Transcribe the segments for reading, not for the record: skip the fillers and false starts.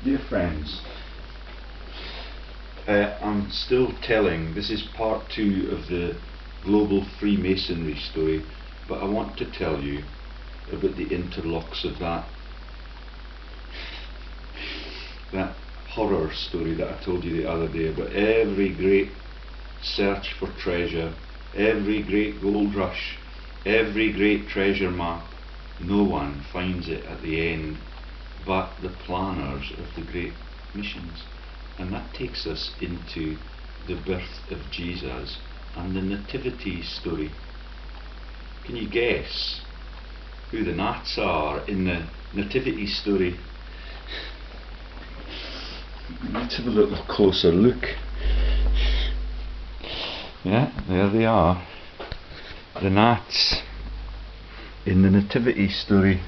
Dear friends, I'm still telling, this is part 2 of the global Freemasonry story, but I want to tell you about the interlocks of that horror story that I told you the other day about every great search for treasure, every great gold rush, every great treasure map. No one finds it at the end but the planners of the great missions. And that takes us into the birth of Jesus and the nativity story. Can you guess who the Nats are in the nativity story? Let's have a little closer look. Yeah, there they are. The Nats in the nativity story.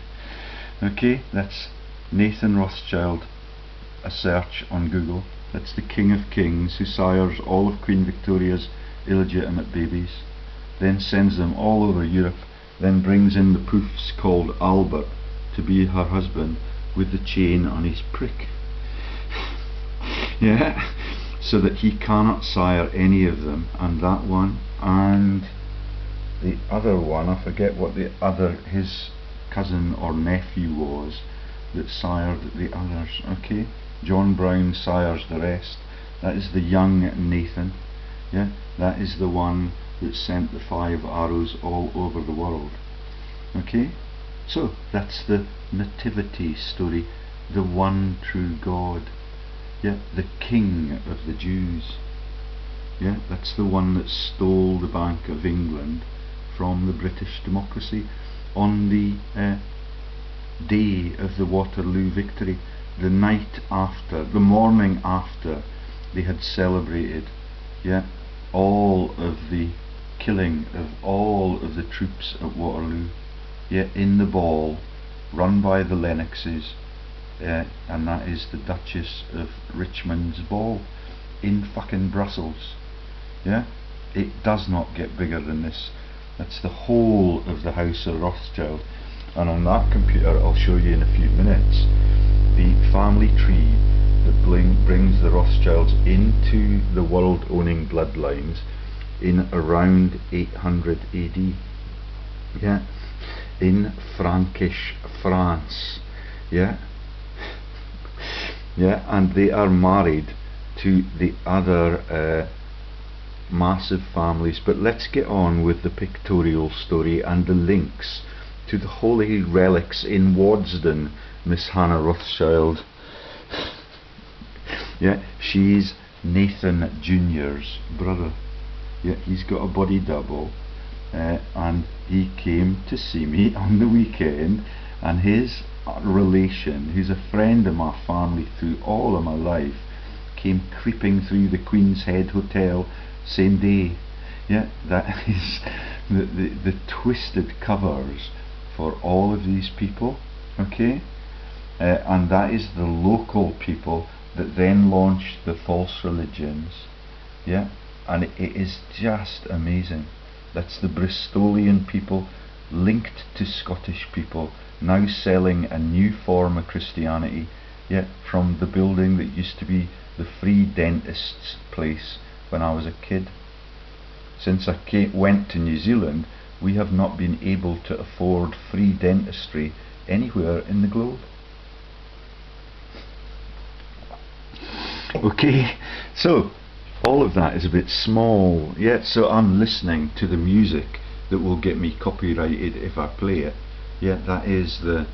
Okay, that's Nathan Rothschild, a search on Google. That's the King of Kings who sires all of Queen Victoria's illegitimate babies, then sends them all over Europe, then brings in the poofs called Albert to be her husband with the chain on his prick. Yeah, so that he cannot sire any of them. And that one, and the other one, I forget what the other, his cousin or nephew was that sired the others. Okay, John Brown sires the rest. That is the young Nathan. Yeah, that is the one that sent the 5 arrows all over the world. Okay, so that's the nativity story, the one true God. Yeah, the King of the Jews. Yeah, that's the one that stole the Bank of England from the British democracy on the day of the Waterloo victory, the night after, the morning after they had celebrated, yeah, all of the killing of all of the troops at Waterloo, yeah, in the ball run by the Lennoxes, and that is the Duchess of Richmond's ball in fucking Brussels. Yeah, it does not get bigger than this. That's the whole of the House of Rothschild. And on that computer, I'll show you in a few minutes the family tree that brings the Rothschilds into the world-owning bloodlines in around 800 AD. Yeah, in Frankish France. Yeah, yeah, and they are married to the other massive families. But let's get on with the pictorial story and the links to the holy relics in Wadsden. Miss Hannah Rothschild, yeah, she's Nathan Jr.'s brother. Yeah, he's got a body double, and he came to see me on the weekend, and his relation, who's a friend of my family through all of my life, came creeping through the Queen's Head Hotel same day. Yeah, that is the twisted covers for all of these people. Okay, and that is the local people that then launched the false religions. Yeah, and it is just amazing. That's the Bristolian people linked to Scottish people, now selling a new form of Christianity, yeah, from the building that used to be the free dentist's place when I was a kid. Since I went to New Zealand, we have not been able to afford free dentistry anywhere in the globe. Okay, so all of that is a bit small, yeah, so I'm listening to the music that will get me copyrighted if I play it. Yeah, that is the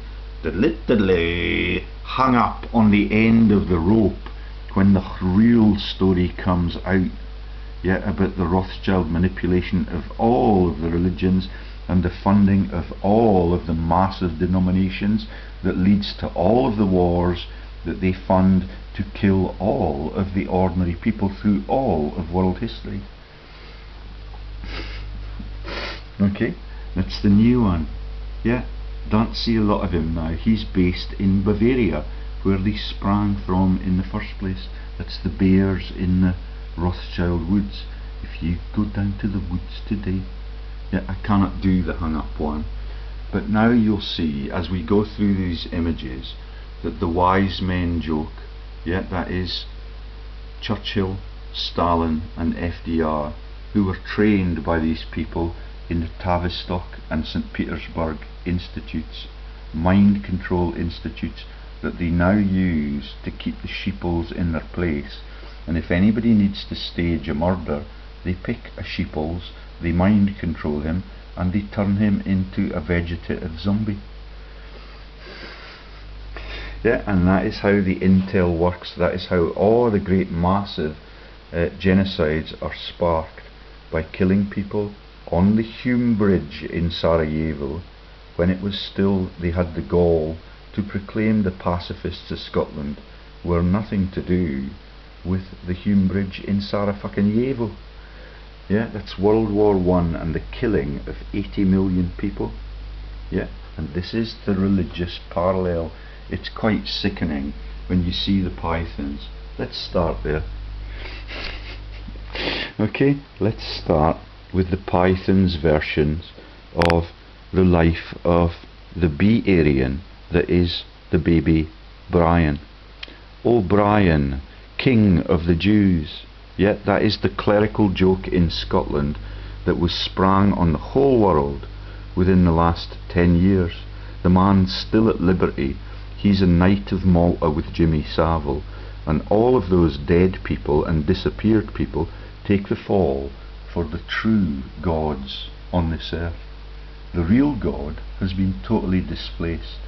literally hung up on the end of the rope when the real story comes out. Yeah, about the Rothschild manipulation of all of the religions and the funding of all of the massive denominations that leads to all of the wars that they fund to kill all of the ordinary people through all of world history. Okay, that's the new one. Yeah, don't see a lot of him now. He's based in Bavaria, where they sprang from in the first place. That's the bears in the Rothschild woods. If you go down to the woods today, yeah, I cannot do the hung up one, but now you'll see as we go through these images that the wise men joke Yeah, that is Churchill, Stalin and FDR, who were trained by these people in the Tavistock and St. Petersburg institutes, mind control institutes that they now use to keep the sheeples in their place. And if anybody needs to stage a murder, they pick a sheeples, they mind control him, and they turn him into a vegetative zombie. Yeah, and that is how the intel works. That is how all the great massive genocides are sparked, by killing people on the Hume Bridge in Sarajevo, when it was still, they had the gall to proclaim the pacifists of Scotland were nothing to do with the Hume Bridge in Sarajevo. Yeah, that's World War I and the killing of 80 million people. Yeah, and this is the religious parallel. It's quite sickening when you see the pythons. Let's start there. Okay, let's start with the pythons versions of the life of the B-Aryan, that is the baby Brien. Oh Brien, king of the Jews. Yet that is the clerical joke in Scotland that was sprung on the whole world within the last 10 years. The man's still at liberty. He's a Knight of Malta with Jimmy Savile, and all of those dead people and disappeared people take the fall for the true gods on this earth. The real God has been totally displaced,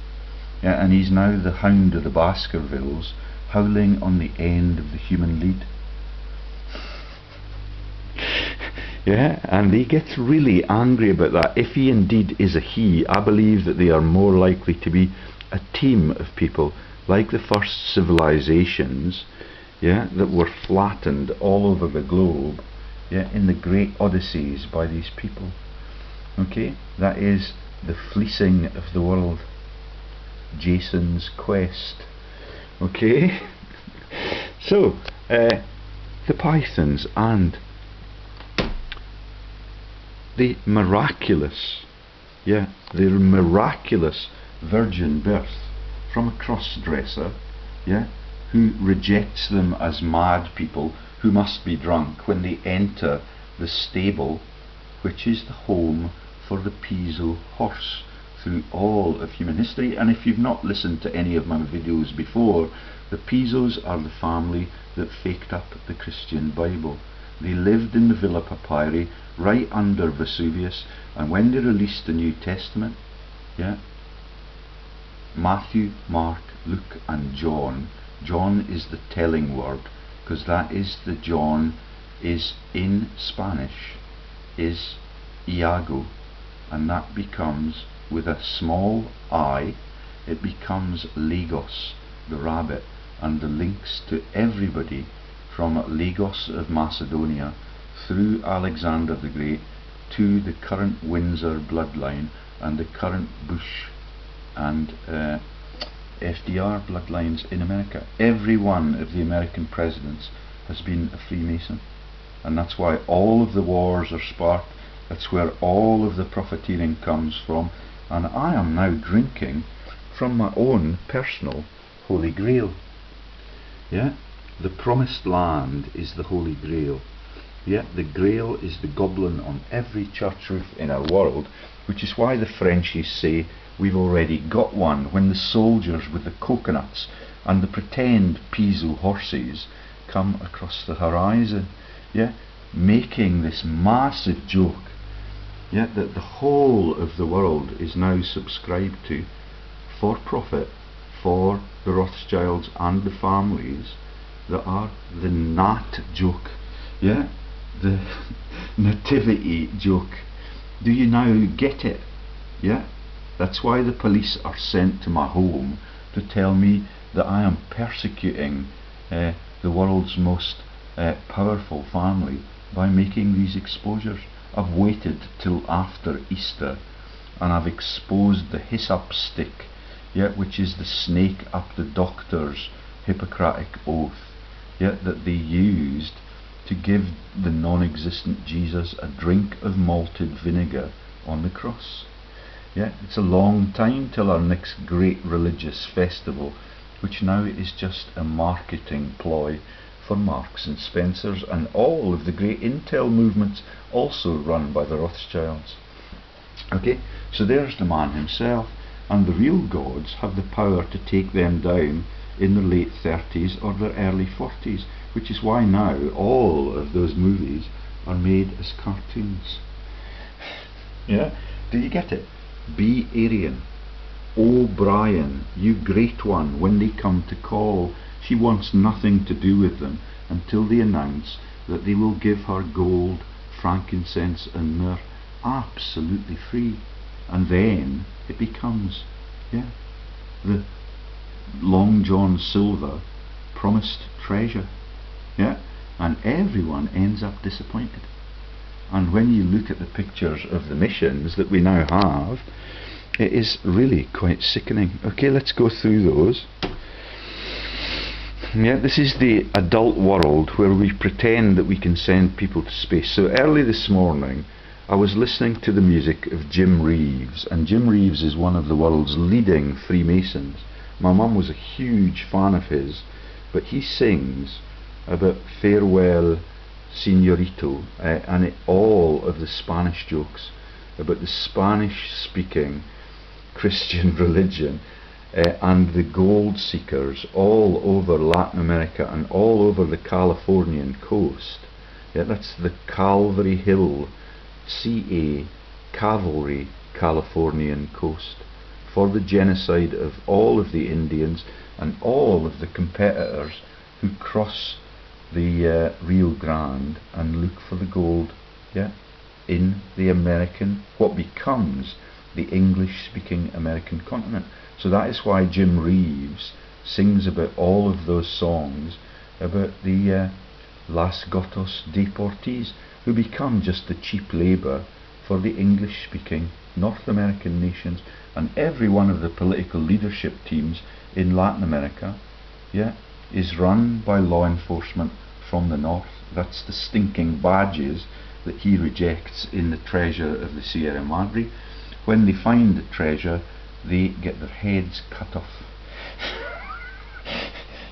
yeah, and he's now the hound of the Baskervilles, howling on the end of the human lead. Yeah, and he gets really angry about that. If he indeed is a he, I believe that they are more likely to be a team of people like the first civilizations, yeah, that were flattened all over the globe, yeah, in the great odysseys by these people. Okay, that is the fleecing of the world, Jason's quest. Okay, so the pythons and the miraculous, yeah, the miraculous virgin birth from a cross-dresser, yeah, who rejects them as mad people who must be drunk when they enter the stable, which is the home for the PISO horse through all of human history. And if you've not listened to any of my videos before, the PISOs are the family that faked up the Christian Bible. They lived in the Villa Papyri right under Vesuvius, and when they released the New Testament, yeah, Matthew, Mark, Luke and John, John is the telling word, because that is the John is in Spanish is Iago, and that becomes, with a small I, it becomes Lagos, the rabbit, and the links to everybody from Lagos of Macedonia through Alexander the Great to the current Windsor bloodline and the current Bush and FDR bloodlines in America. Every one of the American presidents has been a Freemason, and that's why all of the wars are sparked. That's where all of the profiteering comes from, and I am now drinking from my own personal Holy Grail. Yeah, the promised land is the Holy Grail. Yeah, the Grail is the goblin on every church roof in our world, which is why the Frenchies say we've already got one when the soldiers with the coconuts and the pretend PISO horses come across the horizon, yeah, making this massive joke, yeah, that the whole of the world is now subscribed to for profit for the Rothschilds and the families that are the nat joke, yeah, the nativity joke. Do you now get it? Yeah, that's why the police are sent to my home to tell me that I am persecuting the world's most powerful family by making these exposures. I've waited till after Easter and I've exposed the hyssop stick, yeah, which is the snake up the doctor's Hippocratic oath, yeah, that they used to give the non-existent Jesus a drink of malted vinegar on the cross. Yeah, it's a long time till our next great religious festival, which now is just a marketing ploy for Marks and Spencers and all of the great intel movements also run by the Rothschilds. Okay, so there's the man himself, and the real gods have the power to take them down in their late 30s or their early 40s, which is why now all of those movies are made as cartoons. Yeah, do you get it? Be Aryan. Oh Brien, you great one, when they come to call, she wants nothing to do with them until they announce that they will give her gold, frankincense and myrrh absolutely free. And then it becomes, the Long John Silver promised treasure. And everyone ends up disappointed. And when you look at the pictures of the missions that we now have, it is really quite sickening. Okay, let's go through those. This is the adult world where we pretend that we can send people to space. So early this morning I was listening to the music of Jim Reeves, and Jim Reeves is one of the world's leading Freemasons. My mum was a huge fan of his, but he sings about Farewell Señorito and all of the Spanish jokes about the Spanish speaking Christian religion and the gold seekers all over Latin America and all over the Californian coast. That's the Calvary Hill CA Cavalry Californian coast, for the genocide of all of the Indians and all of the competitors who cross the Rio Grande and look for the gold in the American, what becomes the English speaking American continent. So that is why Jim Reeves sings about all of those songs about the Las Gatos Deportees, who become just the cheap labour for the English speaking North American nations. And every one of the political leadership teams in Latin America is run by law enforcement from the north. That's the stinking badges that he rejects in the treasure of the Sierra Madre. When they find the treasure, they get their heads cut off.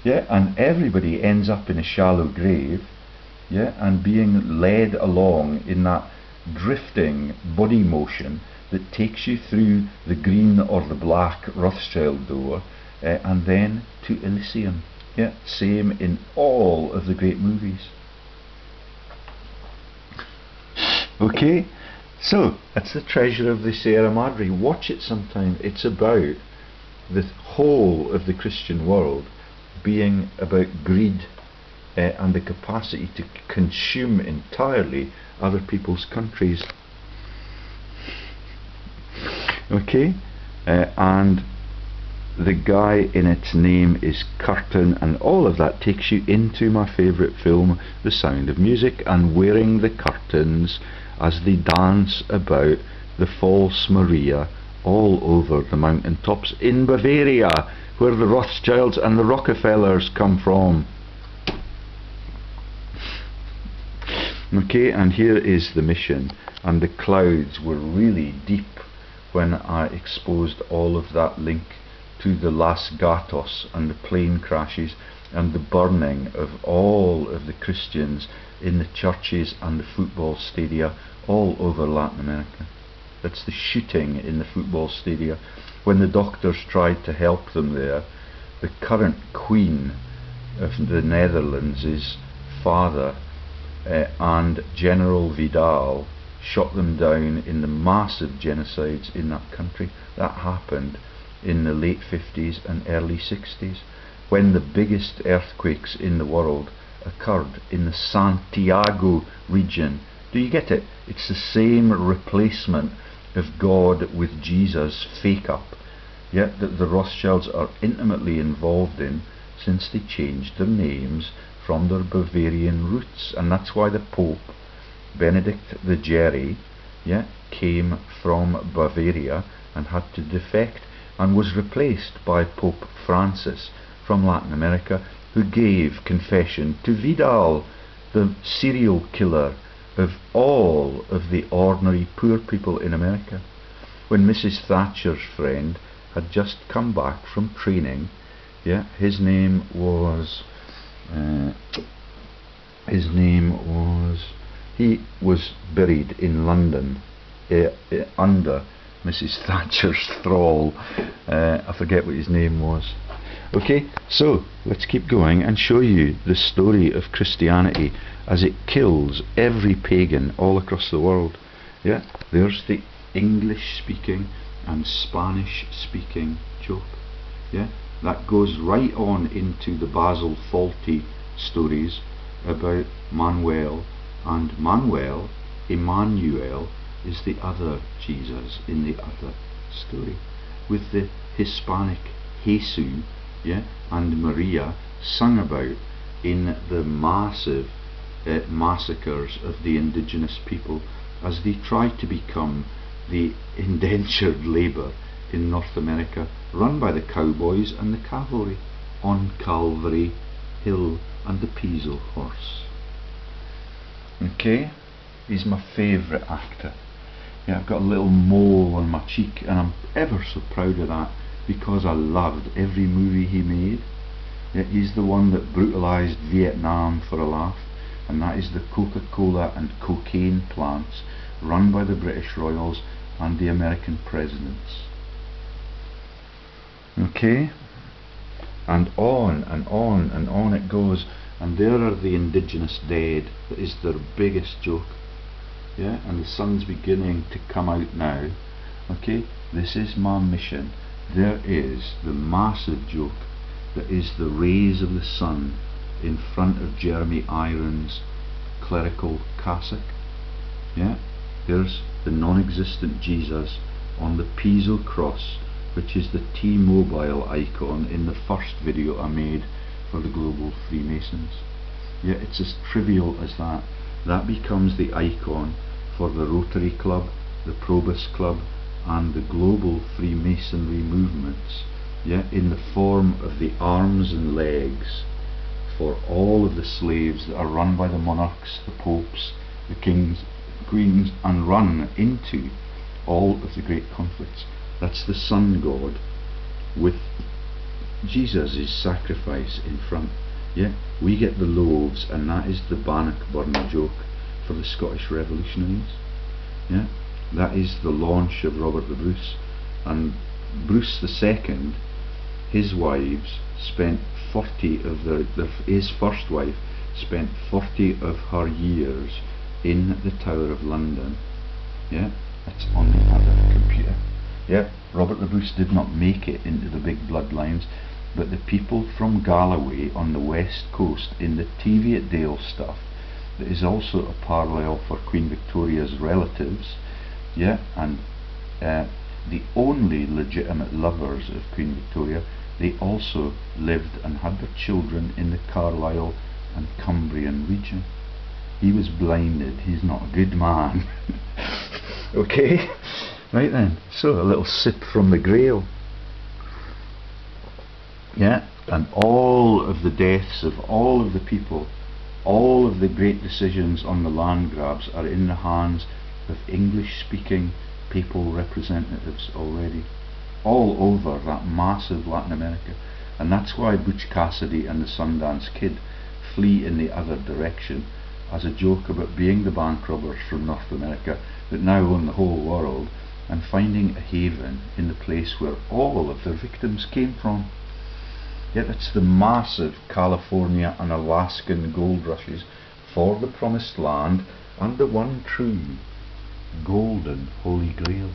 And everybody ends up in a shallow grave, and being led along in that drifting body motion that takes you through the green or the black Rothschild door, and then to Elysium. Same in all of the great movies. Okay, so that's the treasure of the Sierra Madre. Watch it sometime. It's about the whole of the Christian world being about greed and the capacity to consume entirely other people's countries. Okay, and the guy in its name is Curtin, and all of that takes you into my favourite film, The Sound of Music, and wearing the curtains as they dance about the false Maria all over the mountaintops in Bavaria, where the Rothschilds and the Rockefellers come from. Okay, and here is the mission, and the clouds were really deep when I exposed all of that link to the Las Gatos and the plane crashes and the burning of all of the Christians in the churches and the football stadia all over Latin America. That's the shooting in the football stadia. When the doctors tried to help them there, the current Queen of the Netherlands' father and General Vidal shot them down in the massive genocides in that country. That happened in the late 50s and early 60s, when the biggest earthquakes in the world occurred in the Sant Iago region. Do you get it? It's the same replacement of God with Jesus fake up, yet that the Rothschilds are intimately involved in since they changed their names from their Bavarian roots. And that's why the Pope, Benedict the Jerry, came from Bavaria and had to defect and was replaced by Pope Francis from Latin America, who gave confession to Vidal, the serial killer of all of the ordinary poor people in America. When Mrs. Thatcher's friend had just come back from training Yeah, his name was he was buried in London under Mrs. Thatcher's thrall. I forget what his name was. Okay, so let's keep going and show you the story of Christianity as it kills every pagan all across the world. Yeah, there's the English speaking and Spanish speaking joke. Yeah, that goes right on into the Basel FAWLTY stories about Manuel, and Emmanuel is the other Jesus in the other story, with the Hispanic Jesus, yeah, and Maria sung about in the massive massacres of the indigenous people as they tried to become the indentured labour in North America, run by the cowboys and the cavalry on Calvary Hill and the PISO horse. Okay, he's my favourite actor. Yeah, I've got a little mole on my cheek and I'm ever so proud of that, because I loved every movie he made. Yeah, he's the one that brutalised Vietnam for a laugh, and that is the Coca-Cola and cocaine plants run by the British Royals and the American presidents. Okay, and on and on and on it goes, and there are the indigenous dead. That is their biggest joke. Yeah, and the sun's beginning to come out now. Okay, this is my mission. There is the massive joke that is the rays of the sun in front of Jeremy Irons' clerical cassock. Yeah, there's the non-existent Jesus on the PISO cross, which is the T-Mobile icon in the first video I made for the Global Freemasons. Yeah, it's as trivial as that. That becomes the icon for the Rotary Club, the Probus Club, and the global Freemasonry movements, yeah, in the form of the arms and legs for all of the slaves that are run by the monarchs, the popes, the kings, queens, and run into all of the great conflicts. That's the sun god with Jesus' sacrifice in front. Yeah, we get the loaves, and that is the Bannockburn joke for the Scottish revolutionaries. Yeah, that is the launch of Robert the Bruce, and Bruce II, his wives spent 40 of his first wife spent 40 of her years in the Tower of London. Yeah, that's on the other computer. Yeah, Robert the Bruce did not make it into the big bloodlines, but the people from Galloway on the west coast in the Teviotdale stuff, that is also a parallel for Queen Victoria's relatives, yeah, and the only legitimate lovers of Queen Victoria, they also lived and had their children in the Carlisle and Cumbrian region. He was blinded, he's not a good man. Okay, right then, so a little sip from the Grail. Yeah, and all of the deaths of all of the people, all of the great decisions on the land grabs are in the hands of English speaking papal representatives already, all over that massive Latin America. And that's why Butch Cassidy and the Sundance Kid flee in the other direction, as a joke about being the bank robbers from North America that now own the whole world, and finding a haven in the place where all of their victims came from. Yet it's the massive California and Alaskan gold rushes for the promised land and the one true golden Holy Grail.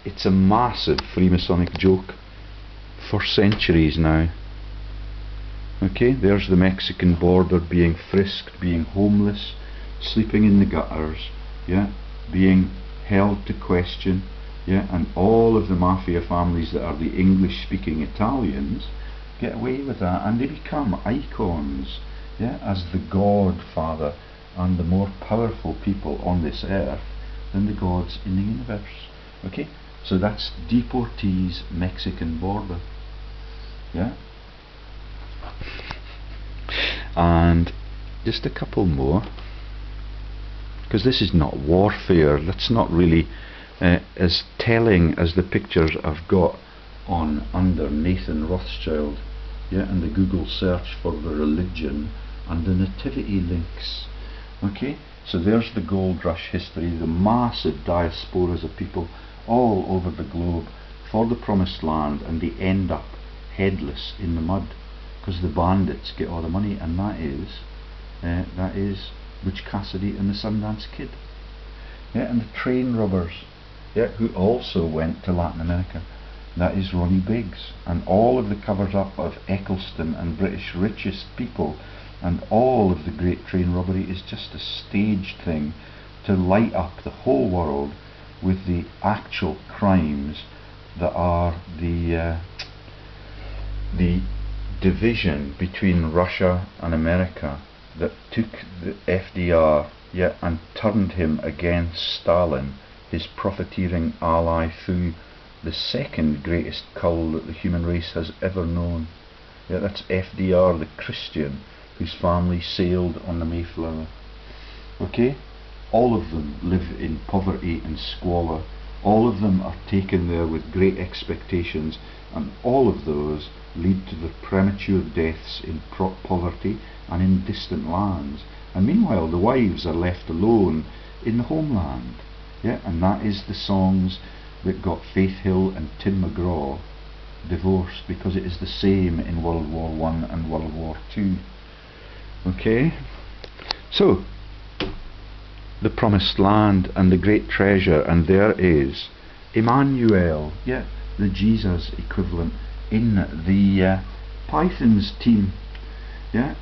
It's a massive Freemasonic joke for centuries now. Okay, there's the Mexican border being frisked, being homeless, sleeping in the gutters, yeah, being held to question, yeah, and all of the mafia families that are the English speaking Italians get away with that, and they become icons, yeah, as the Godfather and the more powerful people on this earth than the gods in the universe. Okay, so that's deportees Mexican border. Yeah, and just a couple more, because this is not warfare. That's not really as telling as the pictures I've got on under Nathan Rothschild, yeah, and the Google search for the religion and the nativity links. Okay, so there's the gold rush history, the massive diasporas of people all over the globe for the promised land, and they end up headless in the mud because the bandits get all the money, and that is Butch Cassidy and the Sundance Kid, yeah, and the train robbers, yeah, who also went to Latin America. That is Ronnie Biggs, and all of the covers up of Eccleston and British richest people, and all of the great train robbery is just a staged thing to light up the whole world with the actual crimes that are the division between Russia and America that took the FDR, yeah, and turned him against Stalin, his profiteering ally, through the second greatest cull that the human race has ever known. Yeah, that's FDR the Christian, whose family sailed on the Mayflower. Okay? All of them live in poverty and squalor. All of them are taken there with great expectations, and all of those lead to the premature deaths in poverty and in distant lands. And meanwhile the wives are left alone in the homeland. Yeah, and that is the songs that got Faith Hill and Tim McGraw divorced, because it is the same in World War I and World War II. Okay, so the promised land and the great treasure, and there is Emmanuel, yeah, the Jesus equivalent in the Pythons team, yeah,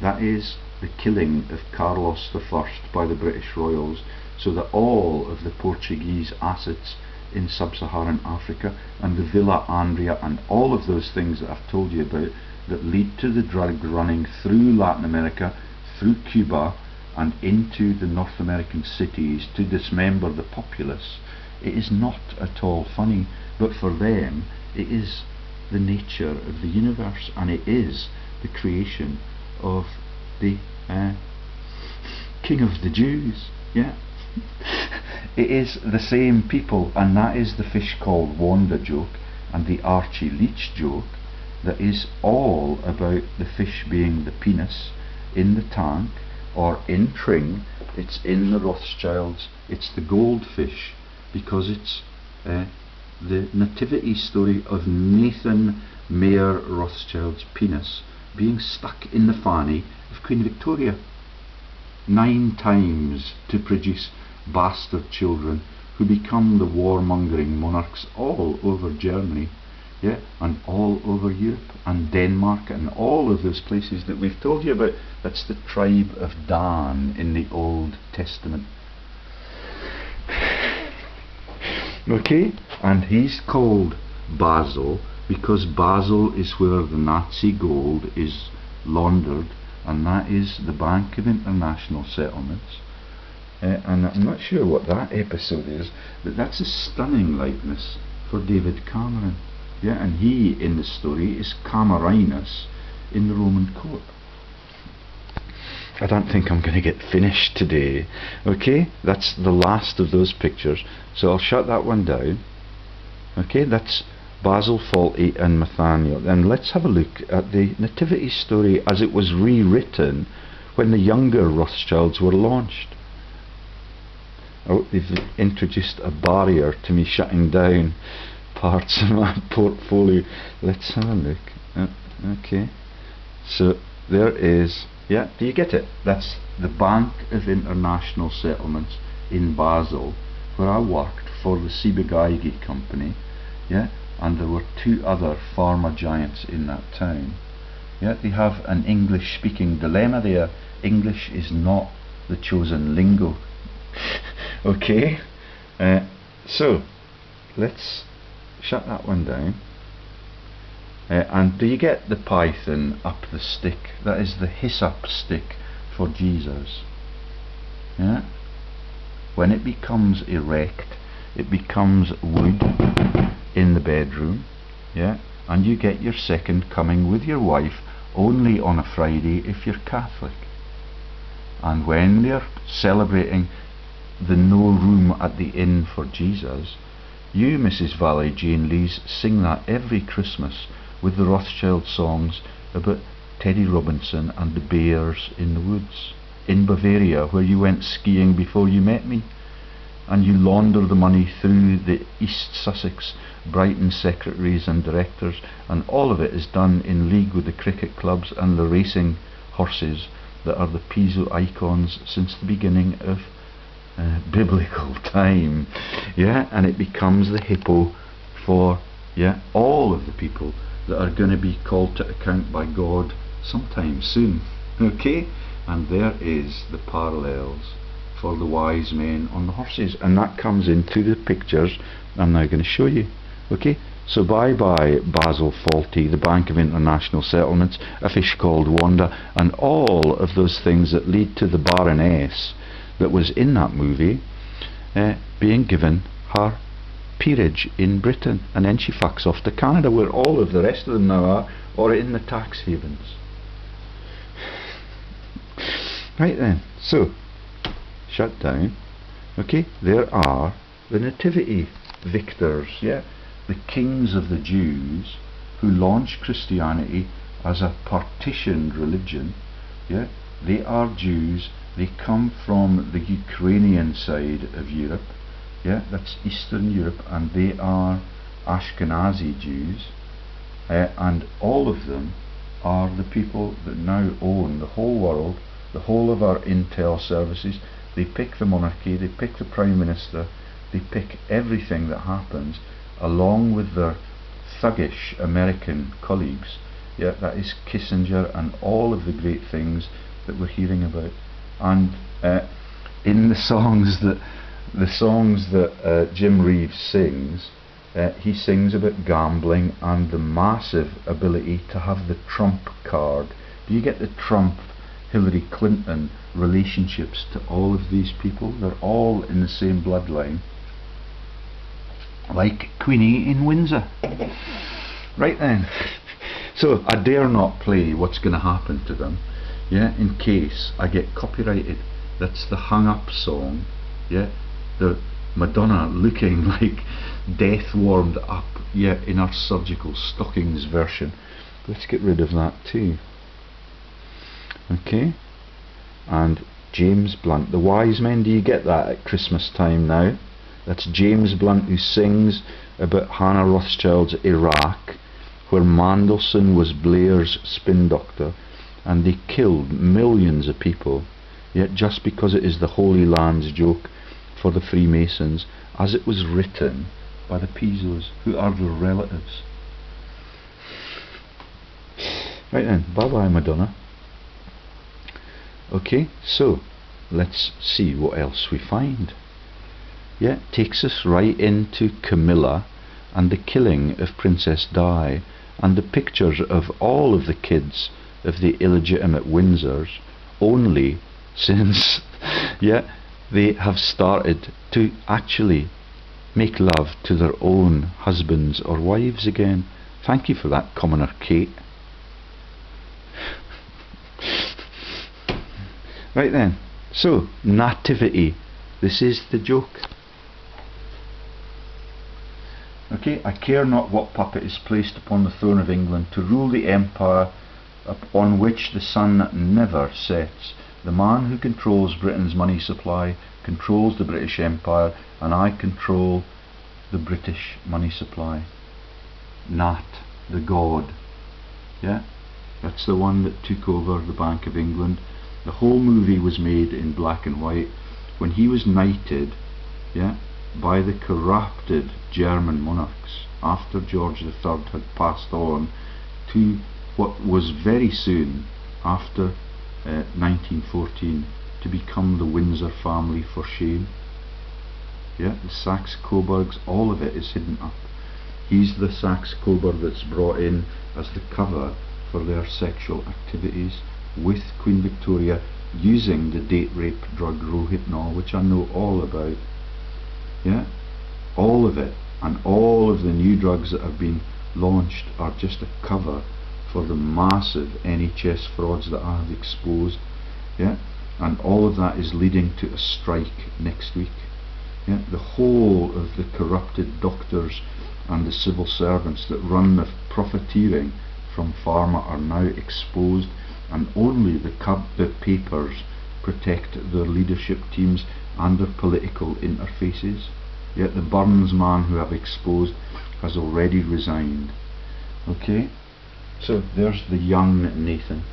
that is the killing of Carlos I by the British Royals, so that all of the Portuguese assets in sub-Saharan Africa and the Villa Andrea and all of those things that I've told you about that lead to the drug running through Latin America, through Cuba and into the North American cities to dismember the populace. It is not at all funny, but for them it is the nature of the universe, and it is the creation of the King of the Jews, yeah. It is the same people, and that is the fish called Wanda joke and the Archie Leach joke that is all about the fish being the penis in the tank or in Tring. It's in the Rothschilds, it's the goldfish, because it's the nativity story of Nathan Mayer Rothschild's penis being stuck in the fanny of Queen Victoria 9 times to produce bastard children who become the warmongering monarchs all over Germany, yeah, and all over Europe and Denmark and all of those places that we've told you about. That's the tribe of Dan in the Old Testament. Okay, and he's called Basel because Basel is where the Nazi gold is laundered, and that is the Bank of International Settlements. And I'm not sure what that episode is, but that's a stunning likeness for David Cameron. Yeah, and he in the story is Camerinus in the Roman court. I don't think I'm going to get finished today. Okay, that's the last of those pictures, so I'll shut that one down. Okay, that's Basel FAWLTY and Nathaniel. And let's have a look at the nativity story as it was rewritten when the younger Rothschilds were launched. Oh, they've introduced a barrier to me shutting down parts of my portfolio. Let's have a look. Okay, so there is, yeah, do you get it? That's the Bank of International Settlements in Basel, where I worked for the Ciba-Geigy company, yeah, and there were 2 other pharma giants in that town. Yeah, they have an English speaking dilemma there. English is not the chosen lingo. Okay, so let's shut that one down. And do you get the python up the stick? That is the hyssop stick for Jesus. Yeah? When it becomes erect, it becomes wood in the bedroom. Yeah? And you get your second coming with your wife only on a Friday if you're Catholic. And when they're celebrating the no room at the inn for Jesus, You, Mrs. Valley Jane Lees, sing that every Christmas with the Rothschild songs about Teddy Robinson and the bears in the woods in Bavaria, where you went skiing before you met me, and you launder the money through the East Sussex Brighton secretaries and directors, and all of it is done in league with the cricket clubs and the racing horses that are the PISO icons since the beginning of biblical time. Yeah, and it becomes the hippo for all of the people that are going to be called to account by God sometime soon. Okay, and there is the parallels for the wise men on the horses, and that comes into the pictures I'm now going to show you. Okay, so bye bye Basel FAWLTY, the Bank of International Settlements, a fish called Wanda, and all of those things that lead to the Baroness that was in that movie being given her peerage in Britain, and then she fucks off to Canada, where all of the rest of them now are, or in the tax havens. Right then, so shut down. Okay, there are the nativity victors, the kings of the Jews who launched Christianity as a partitioned religion. They are Jews. They come from the Ukrainian side of Europe, that's Eastern Europe, and they are Ashkenazi Jews, and all of them are the people that now own the whole world, the whole of our intel services. They pick the monarchy, they pick the Prime Minister, they pick everything that happens, along with their thuggish American colleagues. That is Kissinger and all of the great things that we're hearing about. And in the songs that Jim Reeves sings, he sings about gambling and the massive ability to have the Trump card. Do you get the Trump Hillary Clinton relationships to all of these people? They're all in the same bloodline, like Queenie in Windsor. Right then, so I dare not play what's going to happen to them, in case I get copyrighted. That's the hung up song, the Madonna looking like death warmed up, in her surgical stockings version. Let's get rid of that too. Okay, and James Blunt, the wise men. Do you get that at Christmas time now? That's James Blunt, who sings about Hannah Rothschild's Iraq, where Mandelson was Blair's spin doctor, and they killed millions of people, yet just because it is the Holy Land's joke for the Freemasons, as it was written by the PISOs, who are their relatives. Right then, bye bye Madonna. Okay, so let's see what else we find. Takes us right into Camilla and the killing of Princess Di, and the pictures of all of the kids of the illegitimate Windsors, only since they have started to actually make love to their own husbands or wives again. Thank you for that, Commoner Kate. Right then, so nativity, this is the joke. Okay, I care not what puppet is placed upon the throne of England to rule the empire upon which the sun never sets. The man who controls Britain's money supply controls the British Empire, and I control the British money supply. Nat, the god. That's the one that took over the Bank of England. The whole movie was made in black and white. When he was knighted, by the corrupted German monarchs after George III had passed on to what was very soon after 1914 to become the Windsor family for shame. The Saxe-Coburgs, all of it is hidden up. He's the Saxe-Coburg that's brought in as the cover for their sexual activities with Queen Victoria, using the date rape drug Rohypnol, which I know all about. All of it, and all of the new drugs that have been launched are just a cover for the massive NHS frauds that I have exposed. And all of that is leading to a strike next week. Yeah, the whole of the corrupted doctors and the civil servants that run the profiteering from pharma are now exposed, and only the papers protect their leadership teams and their political interfaces. Yet the Burns man who I've exposed has already resigned. Okay, so there's the young Nathan.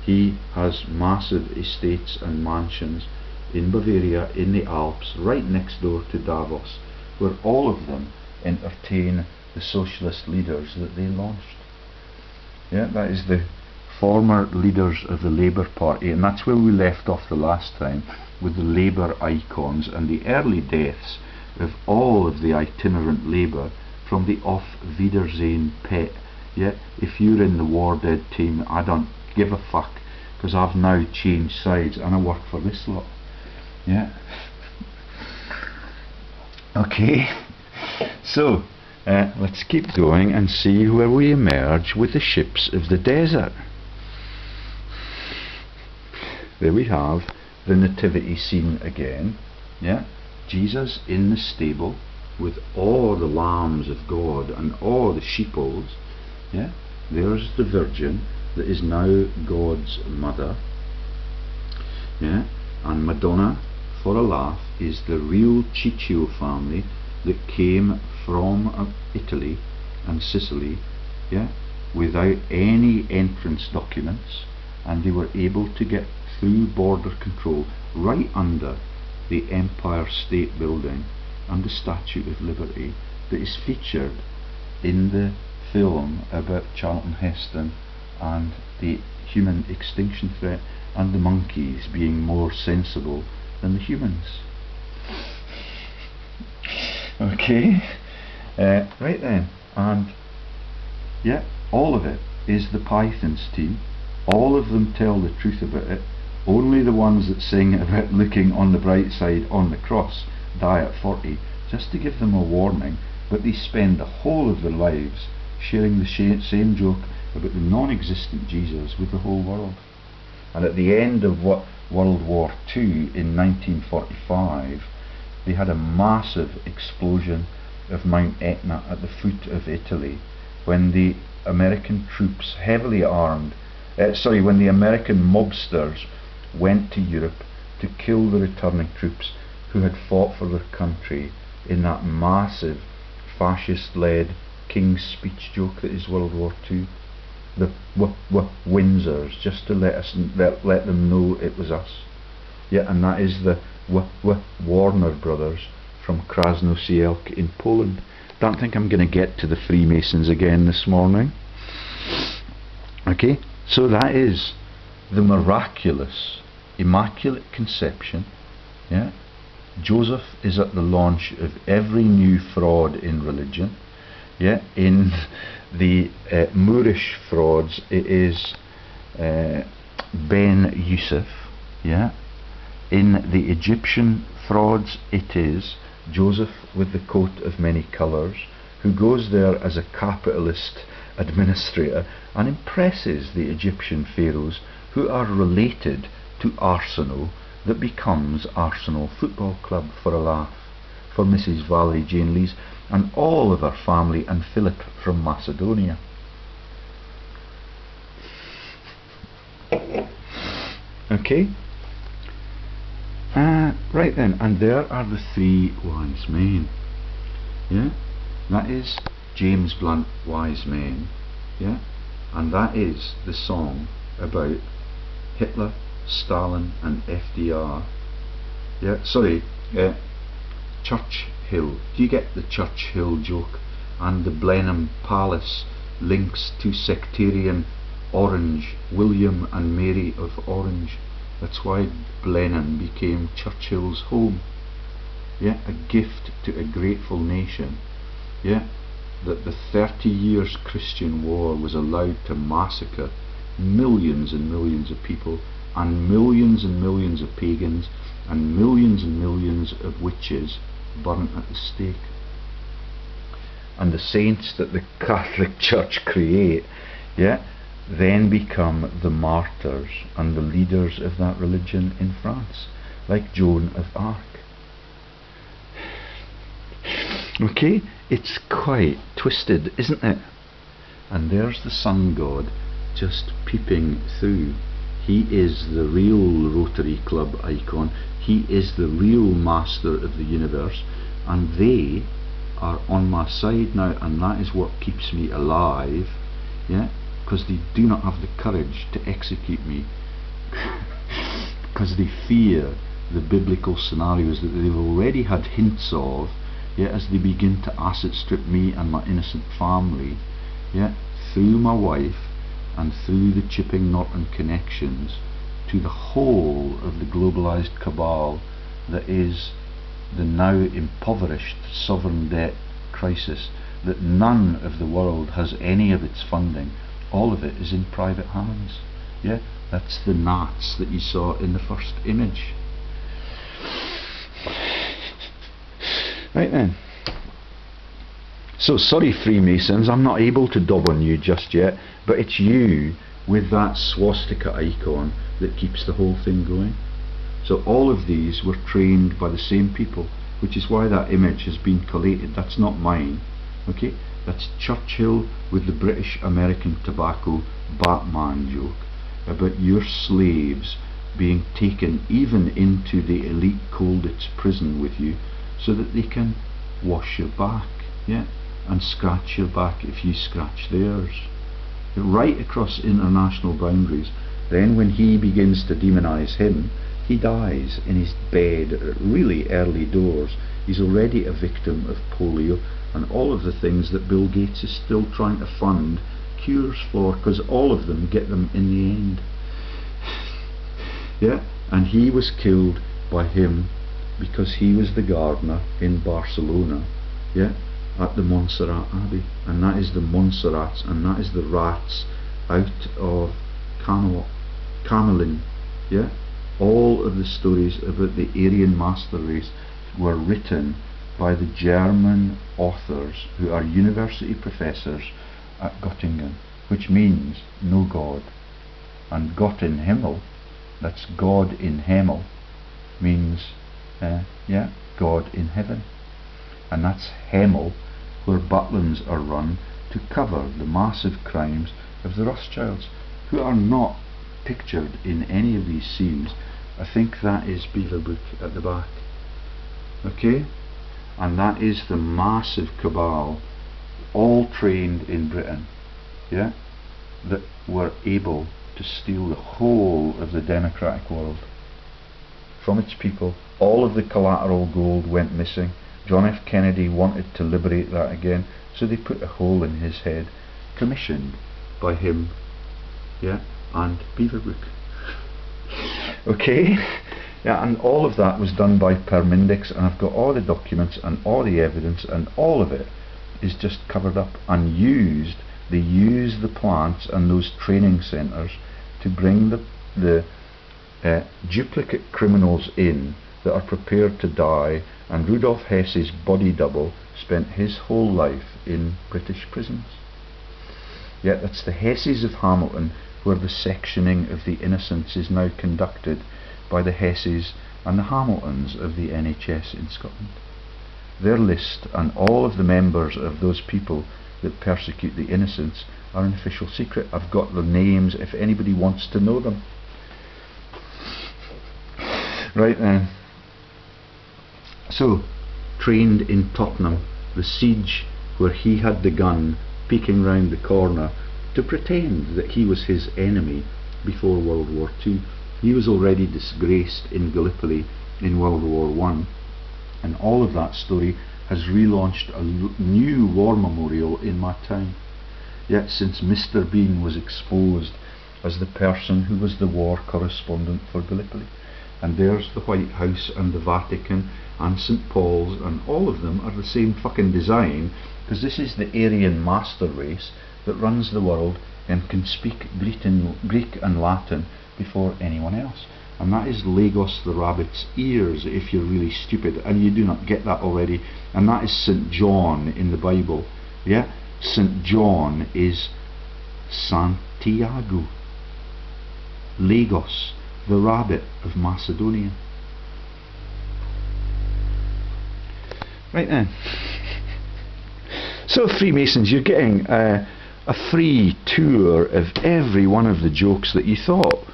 He has massive estates and mansions in Bavaria, in the Alps, right next door to Davos, where all of them entertain the socialist leaders that they launched. Yeah, that is the former leaders of the Labour Party, and that's where we left off the last time, with the Labour icons and the early deaths of all of the itinerant Labour from the Auf Wiedersehen pet. Yeah, if you're in the war dead team, I don't give a fuck, because I've now changed sides and I work for this lot. Yeah. Okay, so let's keep going and see where we emerge with the ships of the desert. There we have the nativity scene again. Yeah, Jesus in the stable with all the lambs of God and all the sheepfolds. Yeah, there's the Virgin that is now God's mother. Yeah, and Madonna, for a laugh, is the real Churchill family that came from Italy and Sicily, yeah, without any entrance documents, and they were able to get through border control right under the Empire State Building and the Statue of Liberty that is featured in the film about Charlton Heston and the human extinction threat, and the monkeys being more sensible than the humans. Okay, right then, and yeah, all of it is the Pythons team. All of them tell the truth about it. Only the ones that sing about looking on the bright side on the cross die at 40, just to give them a warning, but they spend the whole of their lives sharing the same joke about the non-existent Jesus with the whole world. And at the end of World War II in 1945, they had a massive explosion of Mount Etna at the foot of Italy, when the American troops, heavily armed, when the American mobsters went to Europe to kill the returning troops who had fought for their country in that massive fascist-led King's Speech joke that is World War II. The Windsors, just to let them know it was us. Yeah, and that is the Warner brothers from Krasnosielsk in Poland. Don't think I'm going to get to the Freemasons again this morning. Okay, so that is the miraculous Immaculate Conception. Yeah, Joseph is at the launch of every new fraud in religion. Yeah, in the Moorish frauds it is Ben Yusef. Yeah, in the Egyptian frauds it is Joseph with the coat of many colours, who goes there as a capitalist administrator and impresses the Egyptian pharaohs, who are related to Arsenal, that becomes Arsenal Football Club for a laugh, for Mrs. Valerie Jane Lees and all of her family, and Philip from Macedonia. Okay, right then, and there are the three wise men. Yeah, that is James Blunt, Wise Men. Yeah, and that is the song about Hitler, Stalin and FDR. Yeah, sorry, Churchill. Do you get the Churchill joke? And the Blenheim Palace links to sectarian Orange, William and Mary of Orange. That's why Blenheim became Churchill's home. Yeah, a gift to a grateful nation. Yeah, that the 30 years Christian war was allowed to massacre millions and millions of people, and millions of pagans, and millions of witches burnt at the stake. And the saints that the Catholic Church create, yeah, then become the martyrs and the leaders of that religion in France, like Joan of Arc. Okay, it's quite twisted, isn't it? And there's the sun god just peeping through. He is the real Rotary Club icon. He is the real master of the universe, and they are on my side now, and that is what keeps me alive. Yeah, because they do not have the courage to execute me because they fear the biblical scenarios that they've already had hints of, yeah, as they begin to asset strip me and my innocent family, yeah, through my wife and through the Chipping Norton connections to the whole of the globalized cabal that is the now impoverished sovereign debt crisis, that none of the world has any of its funding. All of it is in private hands. Yeah, that's the gnats that you saw in the first image. Right then. So sorry Freemasons, I'm not able to dob on you just yet, but it's you with that swastika icon that keeps the whole thing going. So all of these were trained by the same people, which is why that image has been collated. That's not mine, okay? That's Churchill with the British American tobacco Batman joke about your slaves being taken even into the elite Colditz prison with you so that they can wash your back, yeah, and scratch your back if you scratch theirs. Right across international boundaries. Then when he begins to demonize him, he dies in his bed at really early doors. He's already a victim of polio and all of the things that Bill Gates is still trying to fund cures for, because all of them get them in the end. Yeah, and he was killed by him because he was the gardener in Barcelona, yeah, at the Montserrat Abbey, and that is the Montserrats, and that is the rats out of Camelin, yeah. All of the stories about the Aryan master race were written by the German authors who are university professors at Göttingen, which means no God. And Gott in Himmel, that's God in Himmel, means yeah, God in heaven. And that's Himmel, where bloodlines are run to cover the massive crimes of the Rothschilds, who are not pictured in any of these scenes. I think that is Beaverbrook at the back, okay? And that is the massive cabal, all trained in Britain, yeah, that were able to steal the whole of the democratic world from its people. All of the collateral gold went missing. John F. Kennedy wanted to liberate that again, so they put a hole in his head, commissioned by him, yeah, and Beaverbrook. Okay, yeah, and all of that was done by Permindex, and I've got all the documents and all the evidence, and all of it is just covered up and used. They use the plants and those training centres to bring the duplicate criminals in that are prepared to die, and Rudolf Hess's body double spent his whole life in British prisons. Yet that's the Hesses of Hamilton, where the sectioning of the innocents is now conducted by the Hesses and the Hamiltons of the NHS in Scotland. Their list and all of the members of those people that persecute the innocents are an official secret. I've got the names if anybody wants to know them. Right then. So, trained in Tottenham, the siege where he had the gun peeking round the corner to pretend that he was his enemy before World War II. He was already disgraced in Gallipoli in World War I, and all of that story has relaunched a new war memorial in my town. Yet since Mr. Bean was exposed as the person who was the war correspondent for Gallipoli, and there's the White House and the Vatican and St. Paul's, and all of them are the same fucking design, because this is the Aryan master race that runs the world and can speak Greek and Latin before anyone else. And that is Lagos the rabbit's ears, if you're really stupid and you do not get that already. And that is St. John in the Bible. Yeah, St. John is Sant Iago. Lagos, the rabbit of Macedonia. Right then. So Freemasons, you're getting a free tour of every one of the jokes that you thought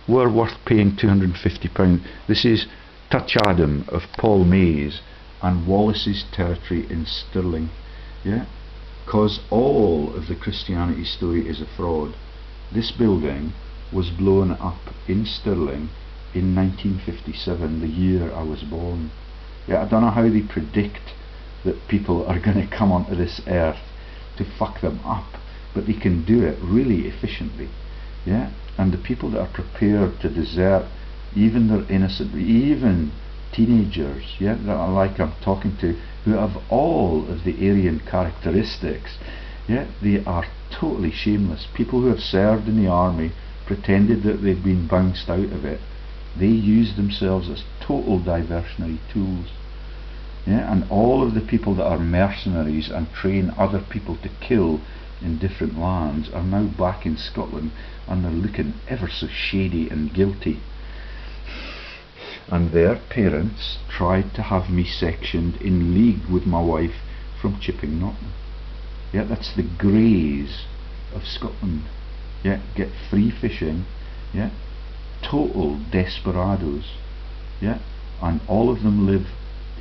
were worth paying £250. This is Touch Adam of Paul Mays and Wallace's Territory in Stirling. Yeah, because all of the Christianity story is a fraud. This building was blown up in Stirling in 1957, the year I was born. Yeah, I don't know how they predict that people are going to come onto this earth to fuck them up, but they can do it really efficiently. Yeah, and the people that are prepared to desert even their innocent, even teenagers, yeah, that are like I'm talking to, who have all of the Aryan characteristics, yeah, they are totally shameless. People who have served in the army, pretended that they've been bounced out of it, they use themselves as total diversionary tools. Yeah, and all of the people that are mercenaries and train other people to kill in different lands are now back in Scotland, and they're looking ever so shady and guilty. And their parents tried to have me sectioned in league with my wife from Chipping Norton. Yeah, that's the Greys of Scotland. Yeah, get free fishing. Yeah, total desperados. Yeah, and all of them live